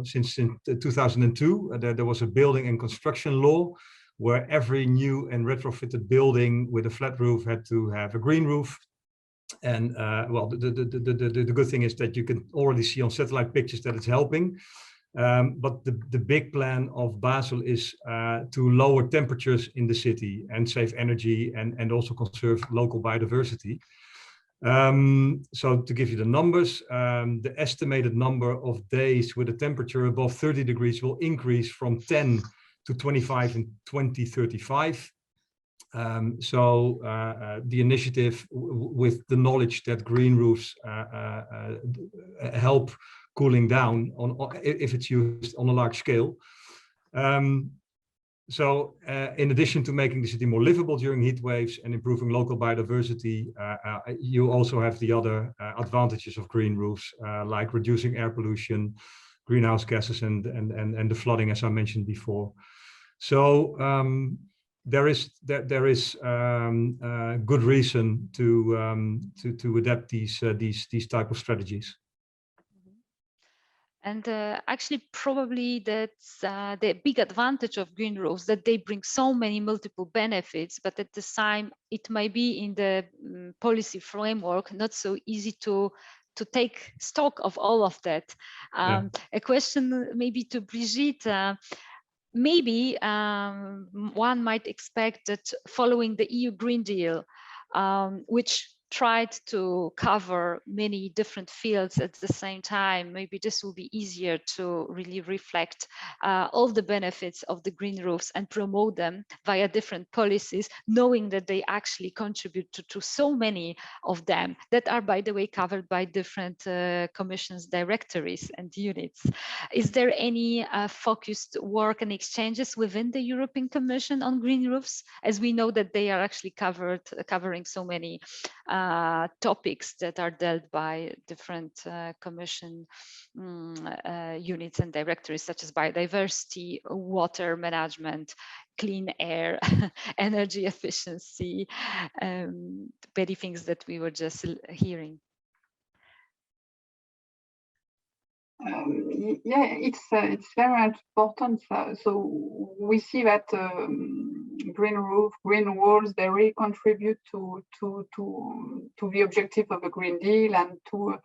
Speaker 4: since 2002, there was a building and construction law where every new and retrofitted building with a flat roof had to have a green roof. And well, the good thing is that you can already see on satellite pictures that it's helping. But the big plan of Basel is to lower temperatures in the city and save energy and also conserve local biodiversity. So to give you the numbers, the estimated number of days with a temperature above 30 degrees will increase from 10 to 25 in 2035. So the initiative with the knowledge that green roofs help cooling down if it's used on a large scale. So in addition to making the city more livable during heat waves and improving local biodiversity, you also have the other advantages of green roofs, like reducing air pollution, greenhouse gases, and the flooding, as I mentioned before. So there is good reason to adapt these type of strategies.
Speaker 1: And actually, probably that's the big advantage of green roofs, that they bring so many multiple benefits, but at the time, it might be in the policy framework not so easy to take stock of all of that. A question maybe to Brigitte. Maybe one might expect that following the EU Green Deal, which tried to cover many different fields at the same time, maybe this will be easier to really reflect all the benefits of the green roofs and promote them via different policies, knowing that they actually contribute to so many of them that are, by the way, covered by different commissions, directories and units. Is there any focused work and exchanges within the European Commission on green roofs, as we know that they are actually covering so many topics that are dealt by different commission units and directories, such as biodiversity, water management, clean air, energy efficiency, many things that we were just hearing.
Speaker 2: Yeah, it's very important. So we see that green roof, green walls, they really contribute to the objective of the Green Deal and to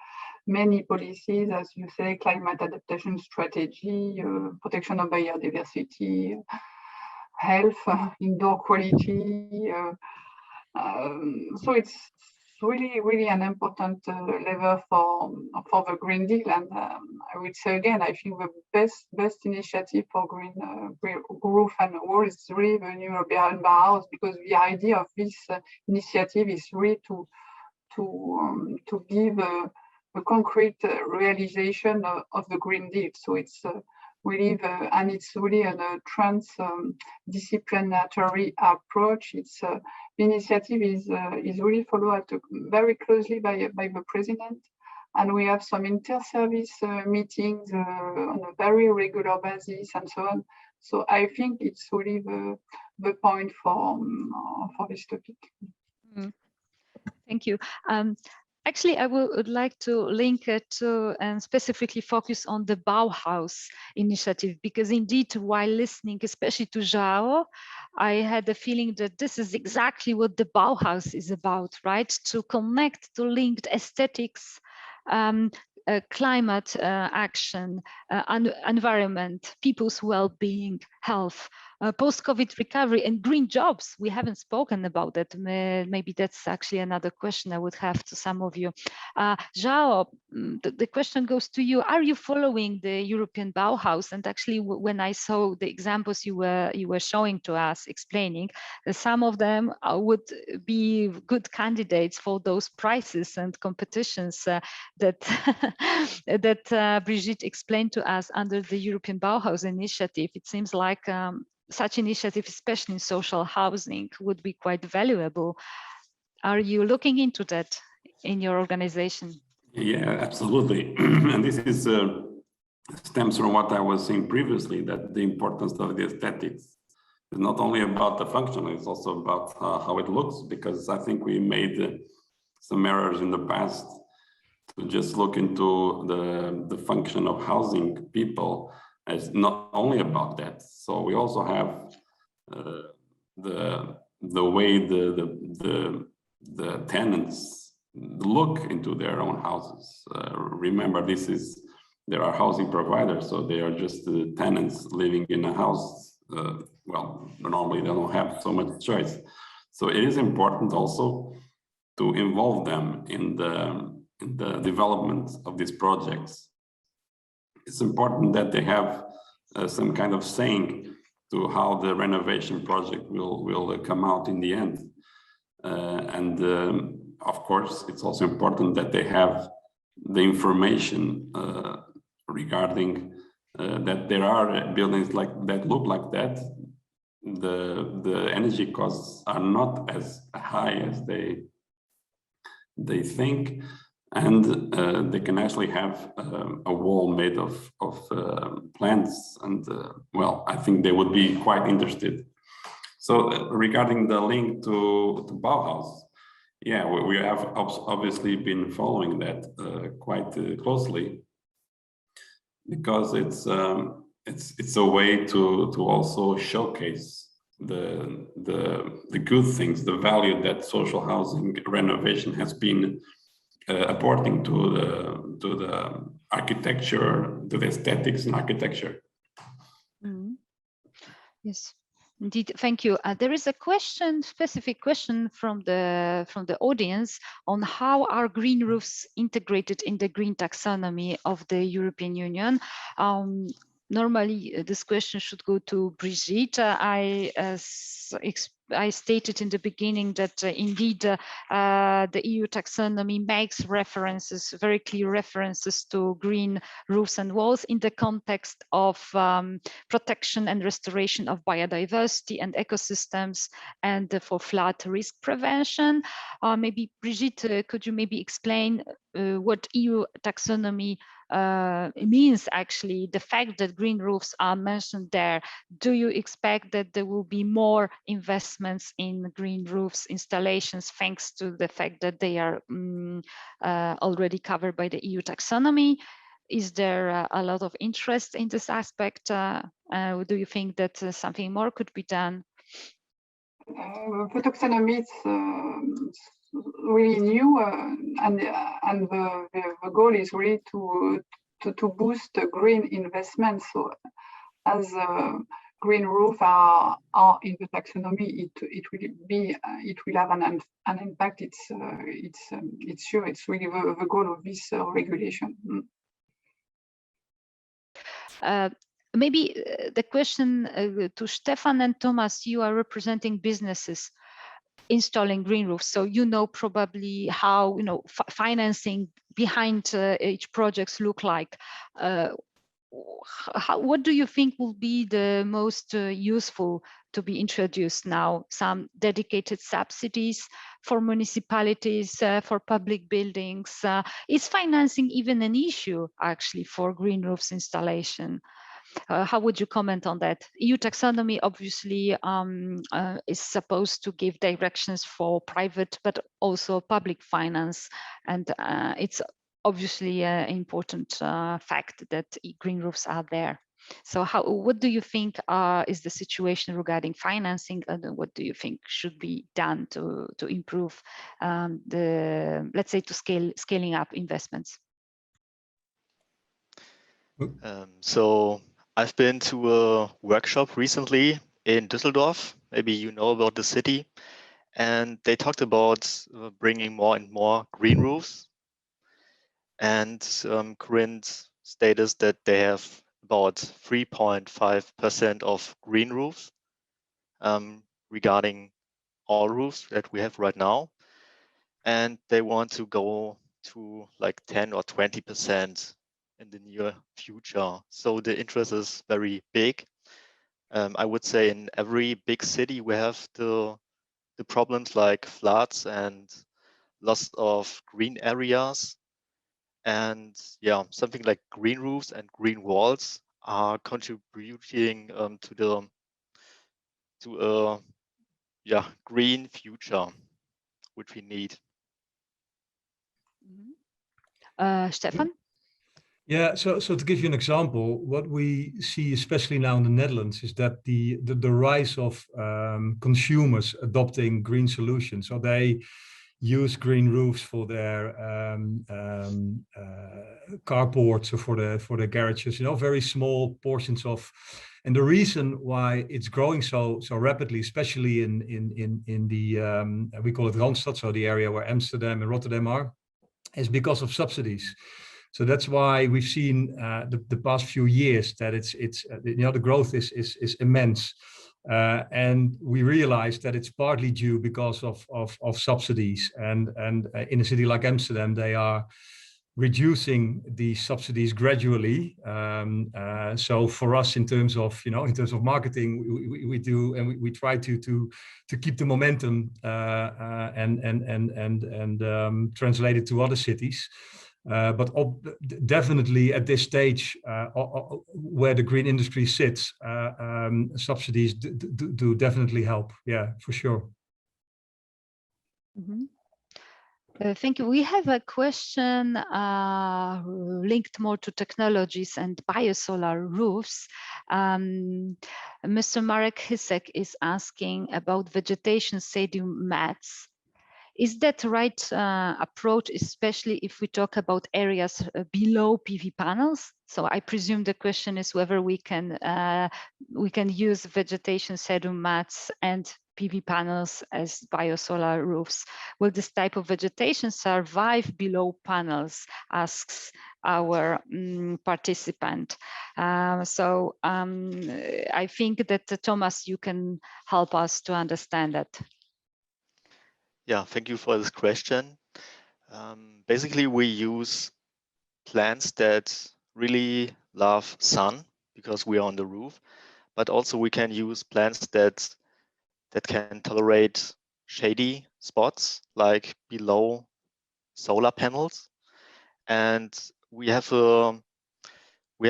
Speaker 2: many policies, as you say, climate adaptation strategy, protection of biodiversity, health, indoor quality. So it's really an important lever for the Green Deal, and I would say again, I think the best initiative for green roof and wall is really the new urban Bauhaus, because the idea of this initiative is really to give a concrete realization of the Green Deal. So it's really and it's really a transdisciplinary approach. It's the initiative is really followed very closely by the president, and we have some inter-service meetings on a very regular basis and so on. So I think it's really the point for this topic.
Speaker 1: Mm. Thank you. Actually, I would like to link it to and specifically focus on the Bauhaus initiative, because indeed, while listening, especially to João, I had the feeling that this is exactly what the Bauhaus is about, right? To connect, to linked aesthetics, climate action, environment, people's well-being, health, post-COVID recovery, and green jobs. We haven't spoken about that. Maybe that's actually another question I would have to some of you. João, the question goes to you. Are you following the European Bauhaus? And actually, when I saw the examples you were showing to us, explaining, some of them would be good candidates for those prizes and competitions that that Brigitte explained to us under the European Bauhaus initiative. It seems like such initiative, especially in social housing, would be quite valuable. Are you looking into that in your organization?
Speaker 5: Yeah, absolutely. And this is stems from what I was saying previously, that the importance of the aesthetics is not only about the function, it's also about how it looks, because I think we made some errors in the past to just look into the function of housing people as not only about that. So we also have the way the tenants look into their own houses. Remember, there are housing providers, so they are just the tenants living in a house. Well, normally they don't have so much choice. So it is important also to involve them in the development of these projects. It's important that they have some kind of saying to how the renovation project will come out in the end. Of course, it's also important that they have the information regarding that there are buildings that look like that. The energy costs are not as high as they think, and they can actually have a wall made of plants, and well, I think they would be quite interested. So regarding the link to Bauhaus, yeah, we have obviously been following that quite closely, because it's a way to also showcase the good things, the value that social housing renovation has been apporting to the architecture, to the aesthetics in architecture.
Speaker 1: Mm-hmm. Yes. Indeed, thank you. There is a question, specific question from the audience on how are green roofs integrated in the green taxonomy of the European Union. Normally, this question should go to Brigitte. I I stated in the beginning that indeed the EU taxonomy makes references, very clear references to green roofs and walls in the context of protection and restoration of biodiversity and ecosystems, and for flood risk prevention. Maybe Brigitte, could you maybe explain what EU taxonomy means actually, the fact that green roofs are mentioned there? Do you expect that there will be more investments in green roofs installations thanks to the fact that they are already covered by the EU taxonomy? Is there a lot of interest in this aspect? Do you think that something more could be done?
Speaker 2: The taxonomy is really new, and the goal is really to boost green investment. So as green roof are in the taxonomy, it will have an impact. It's sure. It's really the goal of this regulation.
Speaker 1: Maybe the question to Stefan and Thomas, you are representing businesses installing green roofs, so you know probably how financing behind each projects look like. What do you think will be the most useful to be introduced now? Some dedicated subsidies for municipalities, for public buildings? Is financing even an issue actually for green roofs installation? How would you comment on that? EU taxonomy obviously is supposed to give directions for private, but also public finance. And it's obviously an important fact that green roofs are there. So what do you think is the situation regarding financing, and what do you think should be done to improve let's say, scaling up investments?
Speaker 3: So I've been to a workshop recently in Düsseldorf. Maybe you know about the city. And they talked about bringing more and more green roofs. And current status that they have about 3.5% of green roofs regarding all roofs that we have right now. And they want to go to like 10 or 20% in the near future. So the interest is very big. I would say in every big city we have the problems like floods and loss of green areas. And yeah, something like green roofs and green walls are contributing to a green future, which we need.
Speaker 1: Stefan?
Speaker 4: Yeah, so to give you an example, what we see, especially now in the Netherlands, is that the rise of consumers adopting green solutions. So they use green roofs for their carports or for their garages. Very small portions of. And the reason why it's growing so rapidly, especially in the we call it Randstad, so the area where Amsterdam and Rotterdam are, is because of subsidies. So that's why we've seen the past few years that it's the growth is immense, and we realize that it's partly due because of subsidies, and in a city like Amsterdam they are reducing the subsidies gradually. So for us, in terms of marketing, we do, and we try to keep the momentum and translate it to other cities. But definitely at this stage, where the green industry sits, subsidies do definitely help. Yeah, for sure.
Speaker 1: Mm-hmm. Thank you. We have a question linked more to technologies and biosolar roofs. Mr. Marek Hisek is asking about vegetation sedum mats. Is that the right approach, especially if we talk about areas below PV panels? So I presume the question is whether we can use vegetation sedum mats and PV panels as biosolar roofs. Will this type of vegetation survive below panels, asks our participant. I think that Thomas, you can help us to understand that.
Speaker 3: Yeah, thank you for this question. Basically, we use plants that really love sun because we are on the roof, but also we can use plants that can tolerate shady spots like below solar panels. And we have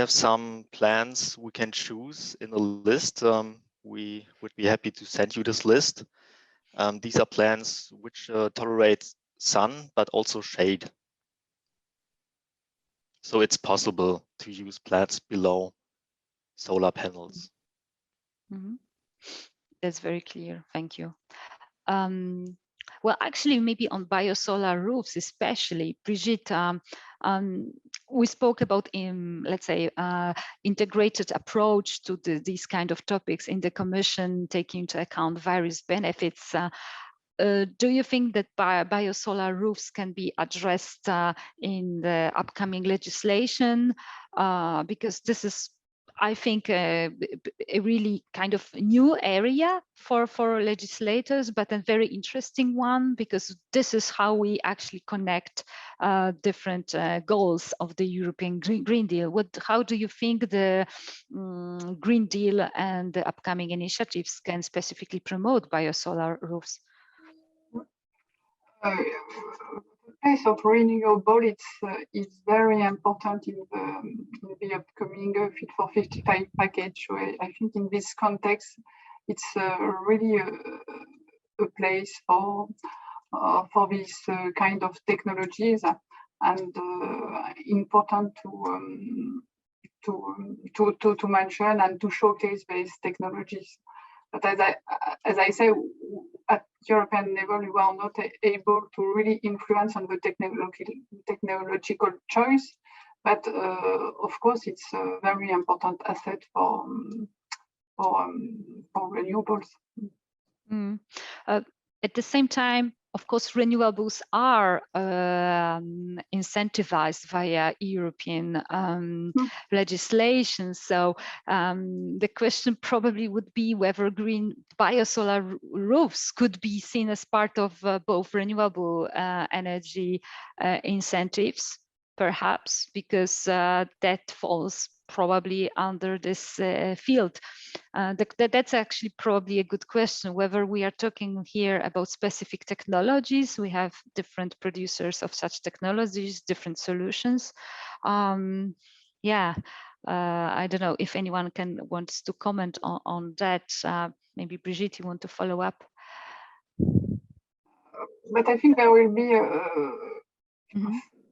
Speaker 3: some plants we can choose in a list. We would be happy to send you this list. These are plants which tolerate sun but also shade. So it's possible to use plants below solar panels.
Speaker 1: Mm-hmm. That's very clear. Thank you. Well, actually, maybe on biosolar roofs, especially, Brigitte, we spoke about, let's say, integrated approach to these kind of topics in the Commission, taking into account various benefits. Do you think that biosolar roofs can be addressed in the upcoming legislation? Because this is, I think, a really kind of new area for legislators, but a very interesting one, because this is how we actually connect different goals of the European Green Deal. How do you think the Green Deal and the upcoming initiatives can specifically promote biosolar roofs?
Speaker 2: The place of renewable it's very important in the upcoming Fit for 55 package. So I think in this context, it's really a place for these kind of technologies, and important to mention and to showcase these technologies. But as I say, at European level, we are not able to really influence on the technological choice. But of course, it's a very important asset for renewables.
Speaker 1: At the same time, of course, renewables are incentivized via European legislation. So the question probably would be whether green biosolar roofs could be seen as part of both renewable energy incentives, perhaps, because that falls probably under this field. That's actually probably a good question, whether we are talking here about specific technologies. We have different producers of such technologies, different solutions. Yeah, I don't know if anyone wants to comment on that. Maybe Brigitte, you want to follow up?
Speaker 2: But I think there will be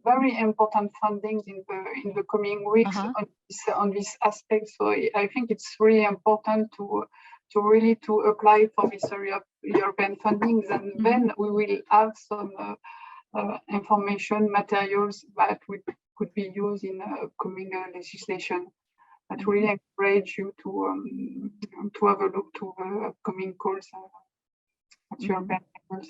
Speaker 2: very important funding in the coming weeks on this aspect. So I think it's really important to really apply for this European fundings, and then we will have some information materials that could be used in coming legislation. That really encourage you to have a look to the upcoming calls at European levels.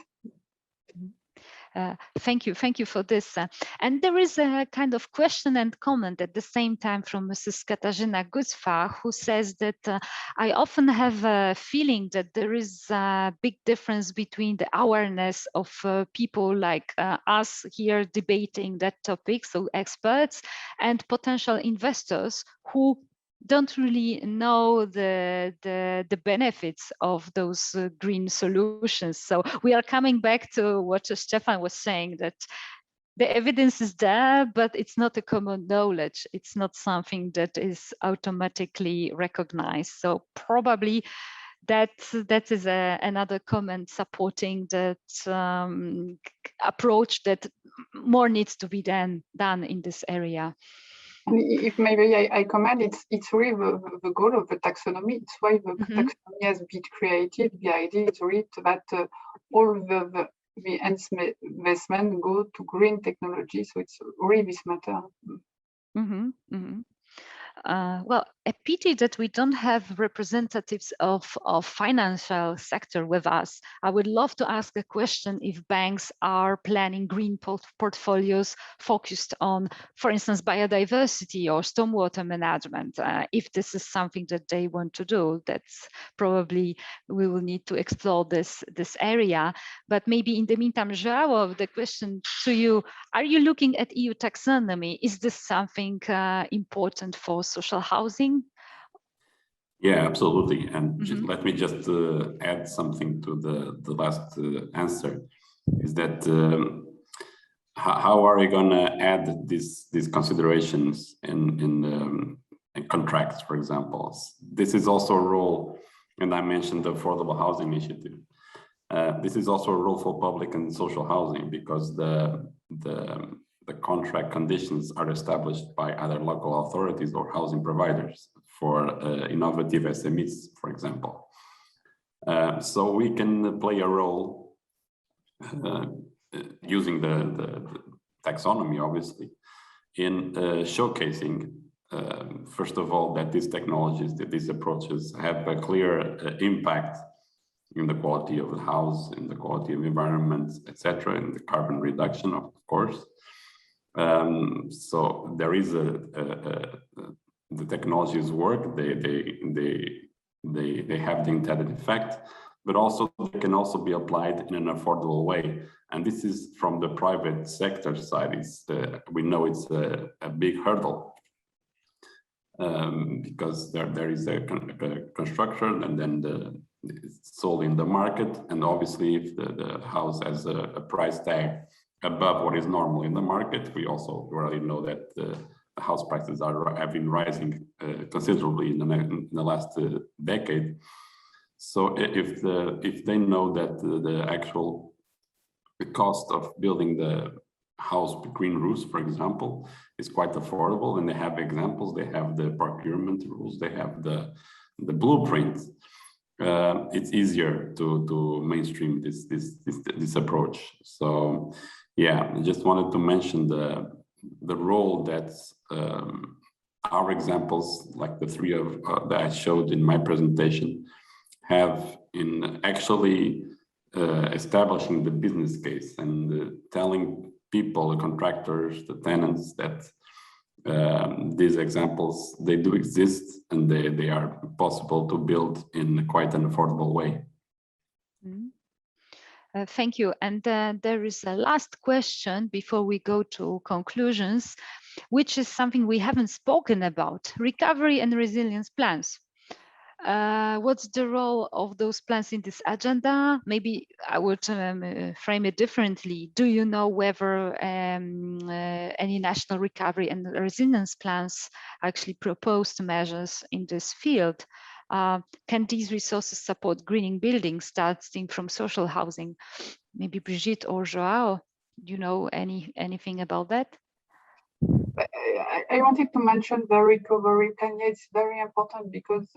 Speaker 1: Thank you for this. And there is a kind of question and comment at the same time from Mrs. Katarzyna Guzfa, who says that I often have a feeling that there is a big difference between the awareness of people like us here debating that topic, so experts, and potential investors who don't really know the benefits of those green solutions. So we are coming back to what Stefan was saying, that the evidence is there, but it's not a common knowledge. It's not something that is automatically recognized. So probably that is another comment supporting that approach, that more needs to be done in this area.
Speaker 2: And if maybe I comment, it's really the goal of the taxonomy. It's why the taxonomy has been created. The idea is really that all the investment go to green technology. So it's really this matter.
Speaker 1: Well, a pity that we don't have representatives of financial sector with us. I would love to ask a question if banks are planning green portfolios focused on, for instance, biodiversity or stormwater management. If this is something that they want to do, that's probably we will need to explore this area. But maybe in the meantime, João, the question to you, are you looking at EU taxonomy? Is this something important for social housing?
Speaker 5: Yeah, absolutely. And let me just add something to the last answer, is that how are we going to add these considerations in contracts, for example? This is also a role, and I mentioned the Affordable Housing Initiative. This is also a role for public and social housing, because the contract conditions are established by either local authorities or housing providers for innovative SMEs, for example. So we can play a role using the taxonomy, obviously, in showcasing, first of all, that these technologies, that these approaches have a clear impact in the quality of the house, in the quality of environment, etc., in the carbon reduction, of course. So there is the technologies work. They have the intended effect, but also they can also be applied in an affordable way. And this is from the private sector side. We know it's a big hurdle, because there is a construction, and then it's sold in the market. And obviously, if the house has a price tag above what is normal in the market, we also already know that the house prices have been rising considerably in the last decade. So if they know that the cost of building the house with green roofs, for example, is quite affordable, and they have examples, they have the procurement rules, they have the blueprint, it's easier to mainstream this approach. So yeah, I just wanted to mention the role that our examples, like the three that I showed in my presentation, have in actually establishing the business case and telling people, the contractors, the tenants, that these examples, they do exist, and they are possible to build in quite an affordable way.
Speaker 1: Thank you. And there is a last question before we go to conclusions, which is something we haven't spoken about: recovery and resilience plans. What's the role of those plans in this agenda? Maybe I would frame it differently. Do you know whether any national recovery and resilience plans actually proposed measures in this field? Can these resources support greening buildings starting from social housing? Maybe Brigitte or João, do you know anything about that?
Speaker 2: I wanted to mention the recovery plan. It's very important because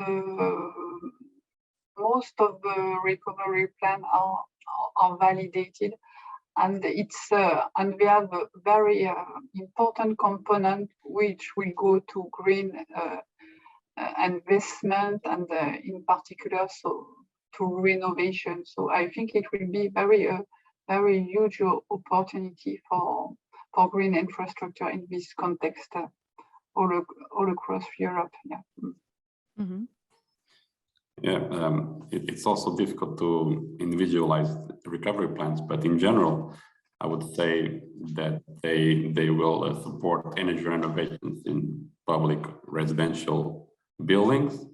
Speaker 2: most of the recovery plan are validated, and and we have a very important component which will go to green investment, and in particular, so to renovation. So I think it will be very huge opportunity for green infrastructure in this context all across Europe. Yeah.
Speaker 1: Mm-hmm.
Speaker 5: Yeah, it's also difficult to individualize recovery plans, but in general, I would say that they will support energy renovations in public residential buildings.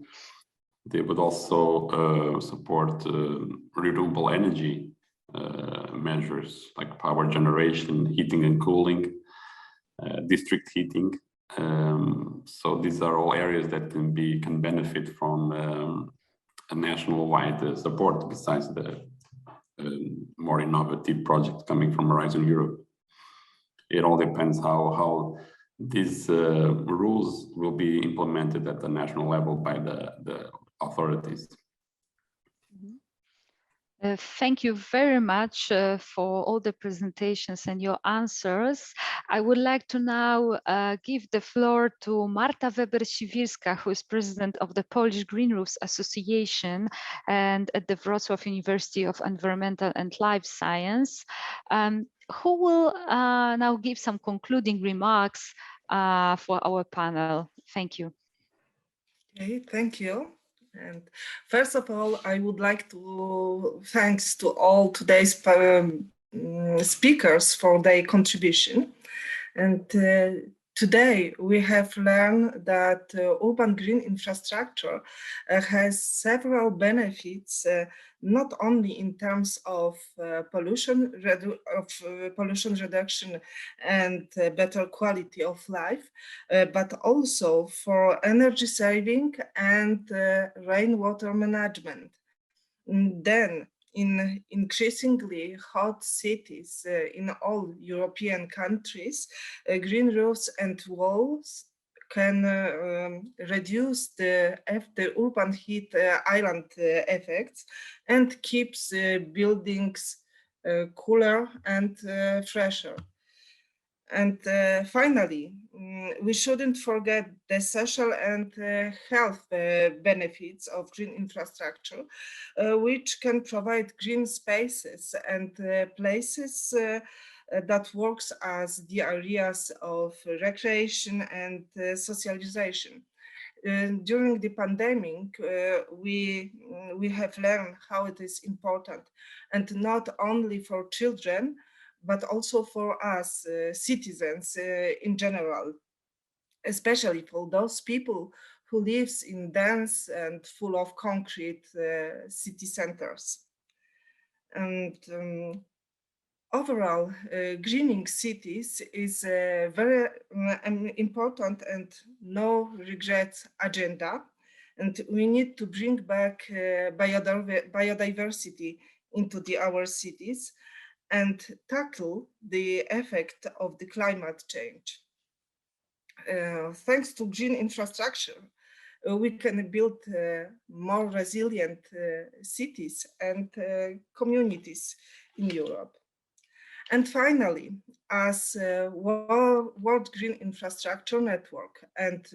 Speaker 5: They would also support renewable energy measures like power generation, heating and cooling, district heating. So these are all areas that can benefit from a national-wide support, besides the more innovative projects coming from Horizon Europe. It all depends how these rules will be implemented at the national level by the authorities.
Speaker 1: Thank you very much for all the presentations and your answers. I would like to now give the floor to Marta Weber-Siwirska, who is president of the Polish Green Roofs Association and at the Wrocław University of Environmental and Life Science, who will now give some concluding remarks for our panel. Thank you.
Speaker 6: Okay, thank you. And first of all, I would like to thanks to all today's speakers for their contribution. And today we have learned that urban green infrastructure has several benefits, not only in terms of pollution reduction and better quality of life, but also for energy saving and rainwater management. And then in increasingly hot cities in all European countries, green roofs and walls can reduce the urban heat island effects and keeps buildings cooler and fresher. And finally, we shouldn't forget the social and health benefits of green infrastructure, which can provide green spaces and places that works as the areas of recreation and socialization. During the pandemic, we have learned how it is important, and not only for children, but also for us citizens in general, especially for those people who lives in dense and full of concrete city centers. And overall, greening cities is a very important and no regrets agenda. And we need to bring back biodiversity into our cities and tackle the effect of the climate change. Thanks to green infrastructure, we can build more resilient cities and communities in Europe. And finally, as World Green Infrastructure Network and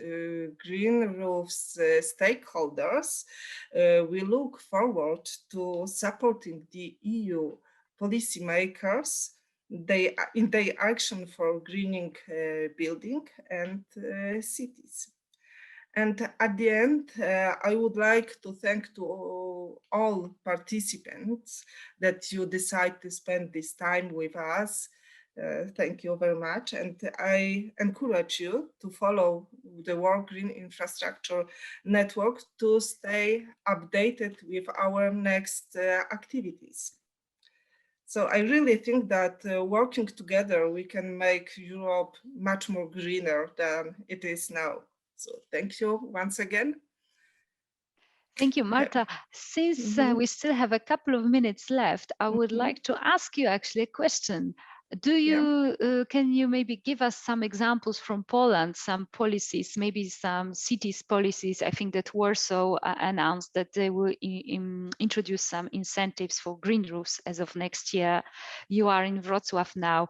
Speaker 6: Green Roofs stakeholders, we look forward to supporting the EU policymakers in their action for greening building and cities. And at the end, I would like to thank to all participants that you decide to spend this time with us. Thank you very much. And I encourage you to follow the World Green Infrastructure Network to stay updated with our next activities. So I really think that working together, we can make Europe much more greener than it is now. So thank you once again.
Speaker 1: Thank you, Marta. Since we still have a couple of minutes left, I would like to ask you actually a question. Can you maybe give us some examples from Poland, some policies, maybe some cities policies? I think that Warsaw announced that they will introduce some incentives for green roofs as of next year. You are in Wrocław now.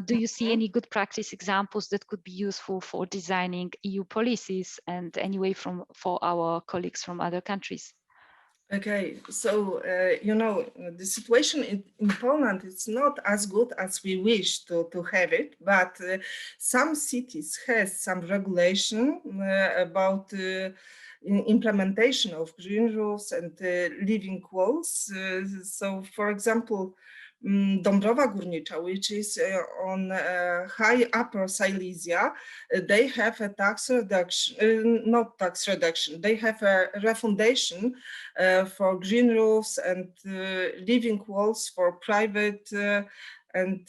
Speaker 1: Do you see any good practice examples that could be useful for designing EU policies and anyway for our colleagues from other countries?
Speaker 6: Okay, so the situation in Poland is not as good as we wish to have it, but some cities has some regulation about implementation of green roofs and living walls. So, for example, Dąbrowa Górnicza, which is on high Upper Silesia, they have a tax reduction, not tax reduction, they have a refundation for green roofs and living walls for private and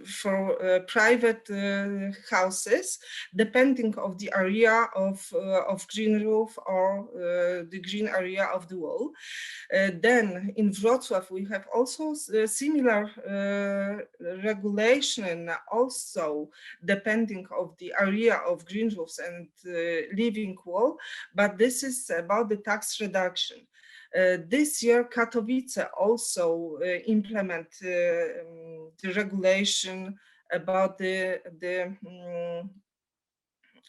Speaker 6: for private houses, depending of the area of green roof or the green area of the wall. Then in Wrocław, we have also a similar regulation, also depending of the area of green roofs and living wall, but this is about the tax reduction. This year, Katowice also implement the regulation about the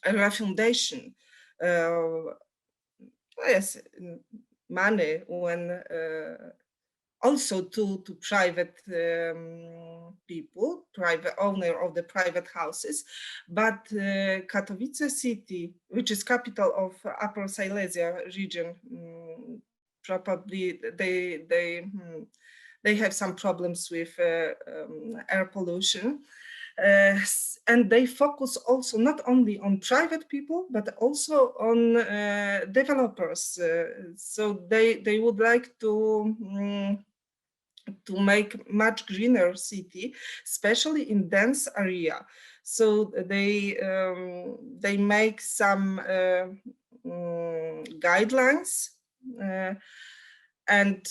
Speaker 6: refundation. Yes, money when also to private people, private owner of the private houses, but Katowice city, which is capital of Upper Silesia region, probably they have some problems with air pollution. And they focus also not only on private people, but also on developers. So they would like to make much greener city, especially in dense area. So they make some guidelines and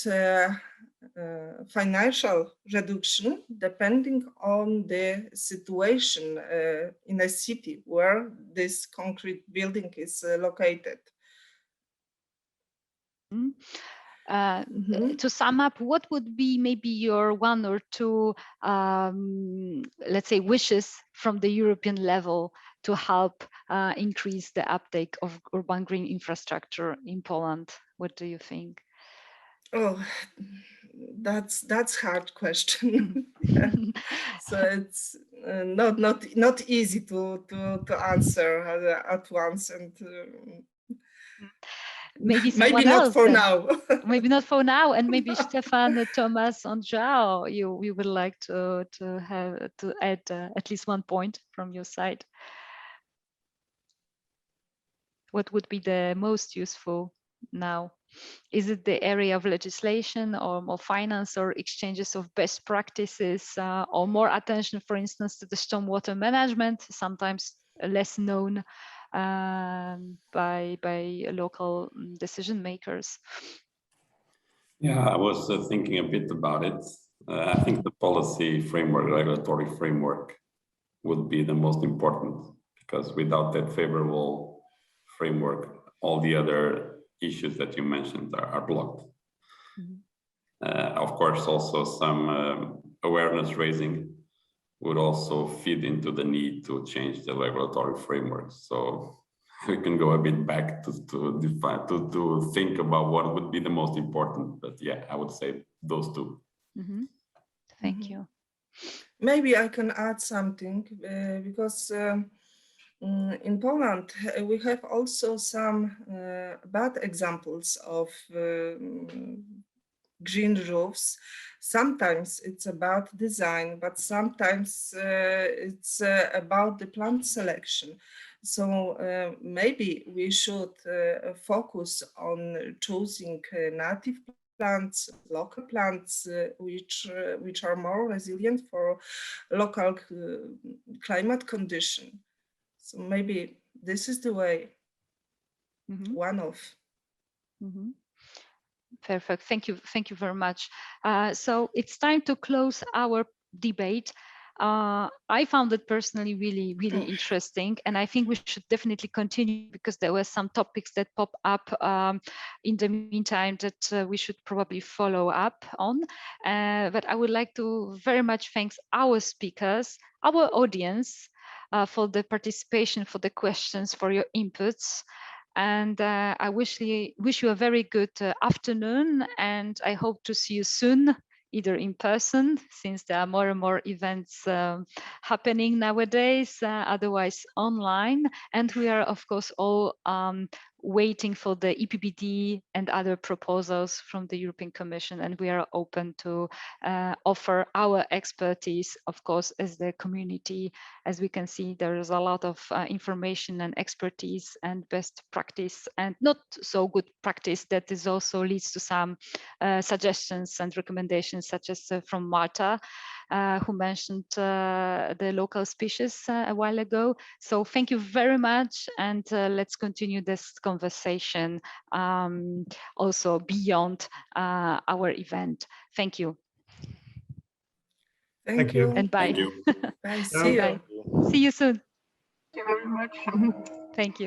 Speaker 6: financial reduction depending on the situation in a city where this concrete building is located.
Speaker 1: To sum up, what would be maybe your one or two, let's say, wishes from the European level to help increase the uptake of urban green infrastructure in Poland? What do you think?
Speaker 6: Oh, that's hard question. Yeah. So it's not easy to answer at once, and
Speaker 1: maybe
Speaker 6: not
Speaker 1: else
Speaker 6: for
Speaker 1: then.
Speaker 6: now.
Speaker 1: Maybe not for now, and maybe Stefan, Thomas, and João, you would like to add at least one point from your side. What would be the most useful now? Is it the area of legislation or more finance or exchanges of best practices or more attention, for instance, to the stormwater management, sometimes less known by local decision makers?
Speaker 5: Yeah, I was thinking a bit about it. I think the policy framework, regulatory framework would be the most important, because without that favorable framework, all the other issues that you mentioned are blocked. Of course, also some awareness raising would also feed into the need to change the regulatory framework. So we can go a bit back to define, to think about what would be the most important. But yeah, I would say those two.
Speaker 1: Thank you.
Speaker 6: Maybe I can add something because in Poland we have also some bad examples of green roofs. Sometimes it's about design, but sometimes it's about the plant selection. So maybe we should focus on choosing native plants, local plants, which are more resilient for local climate condition. So maybe this is the way. One of.
Speaker 1: Perfect. Thank you very much. So it's time to close our debate. I found it personally really interesting, and I think we should definitely continue because there were some topics that pop up in the meantime that we should probably follow up on. But I would like to very much thank our speakers, our audience, for the participation, for the questions, for your inputs. And I wish you a very good afternoon, and I hope to see you soon, either in person, since there are more and more events happening nowadays, otherwise online. And we are, of course, all waiting for the EPBD and other proposals from the European Commission, and we are open to offer our expertise, of course, as the community. As we can see, there is a lot of information and expertise and best practice and not so good practice that is also leads to some suggestions and recommendations, such as from Marta, who mentioned the local species a while ago. So thank you very much, and let's continue this conversation also beyond our event. Thank you.
Speaker 6: Thank you.
Speaker 1: And bye.
Speaker 5: Thank you.
Speaker 6: Bye. See you.
Speaker 1: Bye. See you soon.
Speaker 2: Thank you very much.
Speaker 1: Thank you.